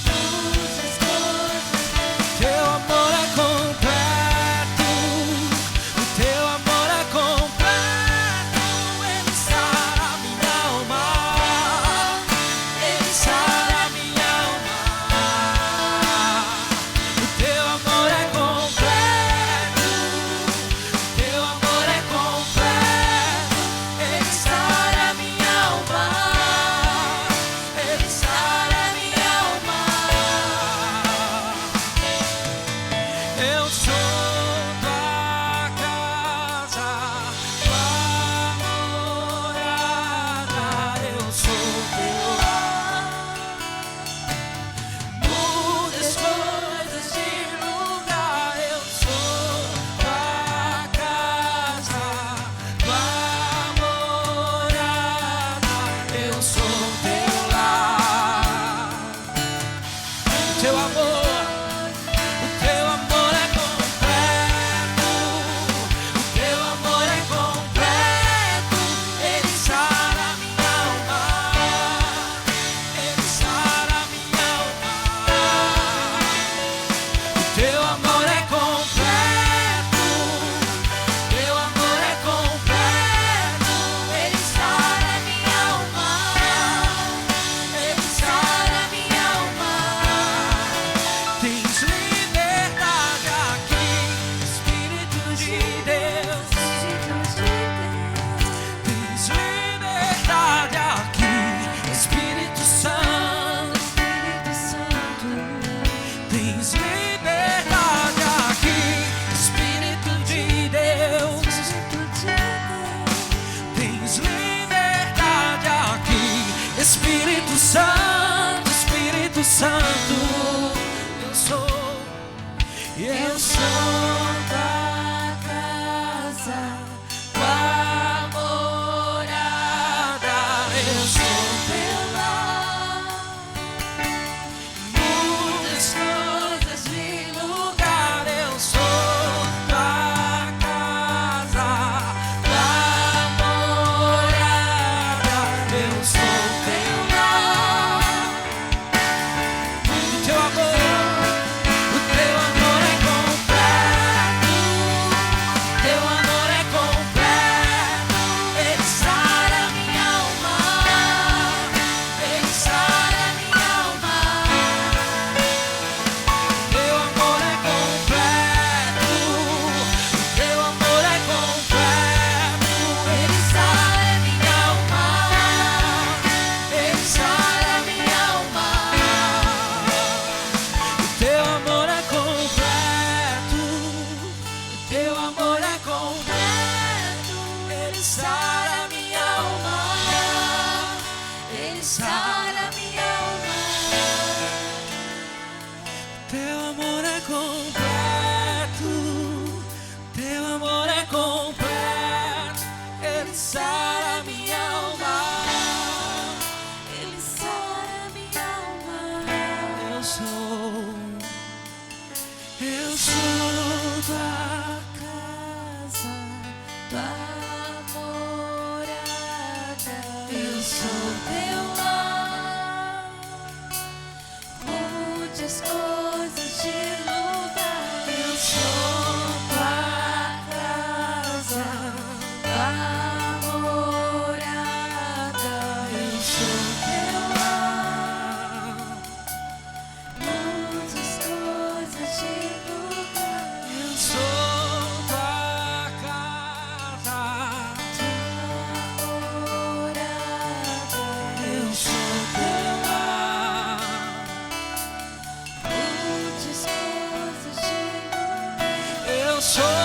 Muda as coisas, teu amor é completo, o teu amor é completo, ele sara minha alma, ele sara minha alma. O teu amor é completo, o teu amor é completo, ele sara minha alma, ele sara minha alma. Eu sou tua casa, tua morada, eu sou teu lar. Muda as coisas de lugar, eu sou tua casa, tua morada, eu sou teu lar. Teu amor, o teu amor é completo, o teu amor é completo, ele sara minha alma, ele sara minha alma. O teu amor é completo, o teu amor é completo, ele sara minha alma, ele sara minha alma. Tens liberdade aqui, Espírito de Deus. Tens liberdade aqui, Espírito Santo. Tens liberdade aqui, Espírito de Deus. Tens liberdade aqui, Espírito Santo, Espírito Santo. Eu sou tua casa, tua morada, eu sou teu lar. Muda as coisas de lugar, eu sou tua casa, tua morada, eu sou teu lar. O teu amor é completo. sara minha alma, Ele sara minha alma. Teu amor é completo, Teu amor é completo, Ele sara minha alma, Ele sara minha alma. Eu sou tua casa, tua morada. Eu sou teu lar, mude as coisas de lugar. Eu sou tua casa, tua morada. Eu sou teu lar, mude as coisas de lugar. Eu sou tua casa, tua morada. Eu sou teu lar, mude as coisas de lugar. Eu sou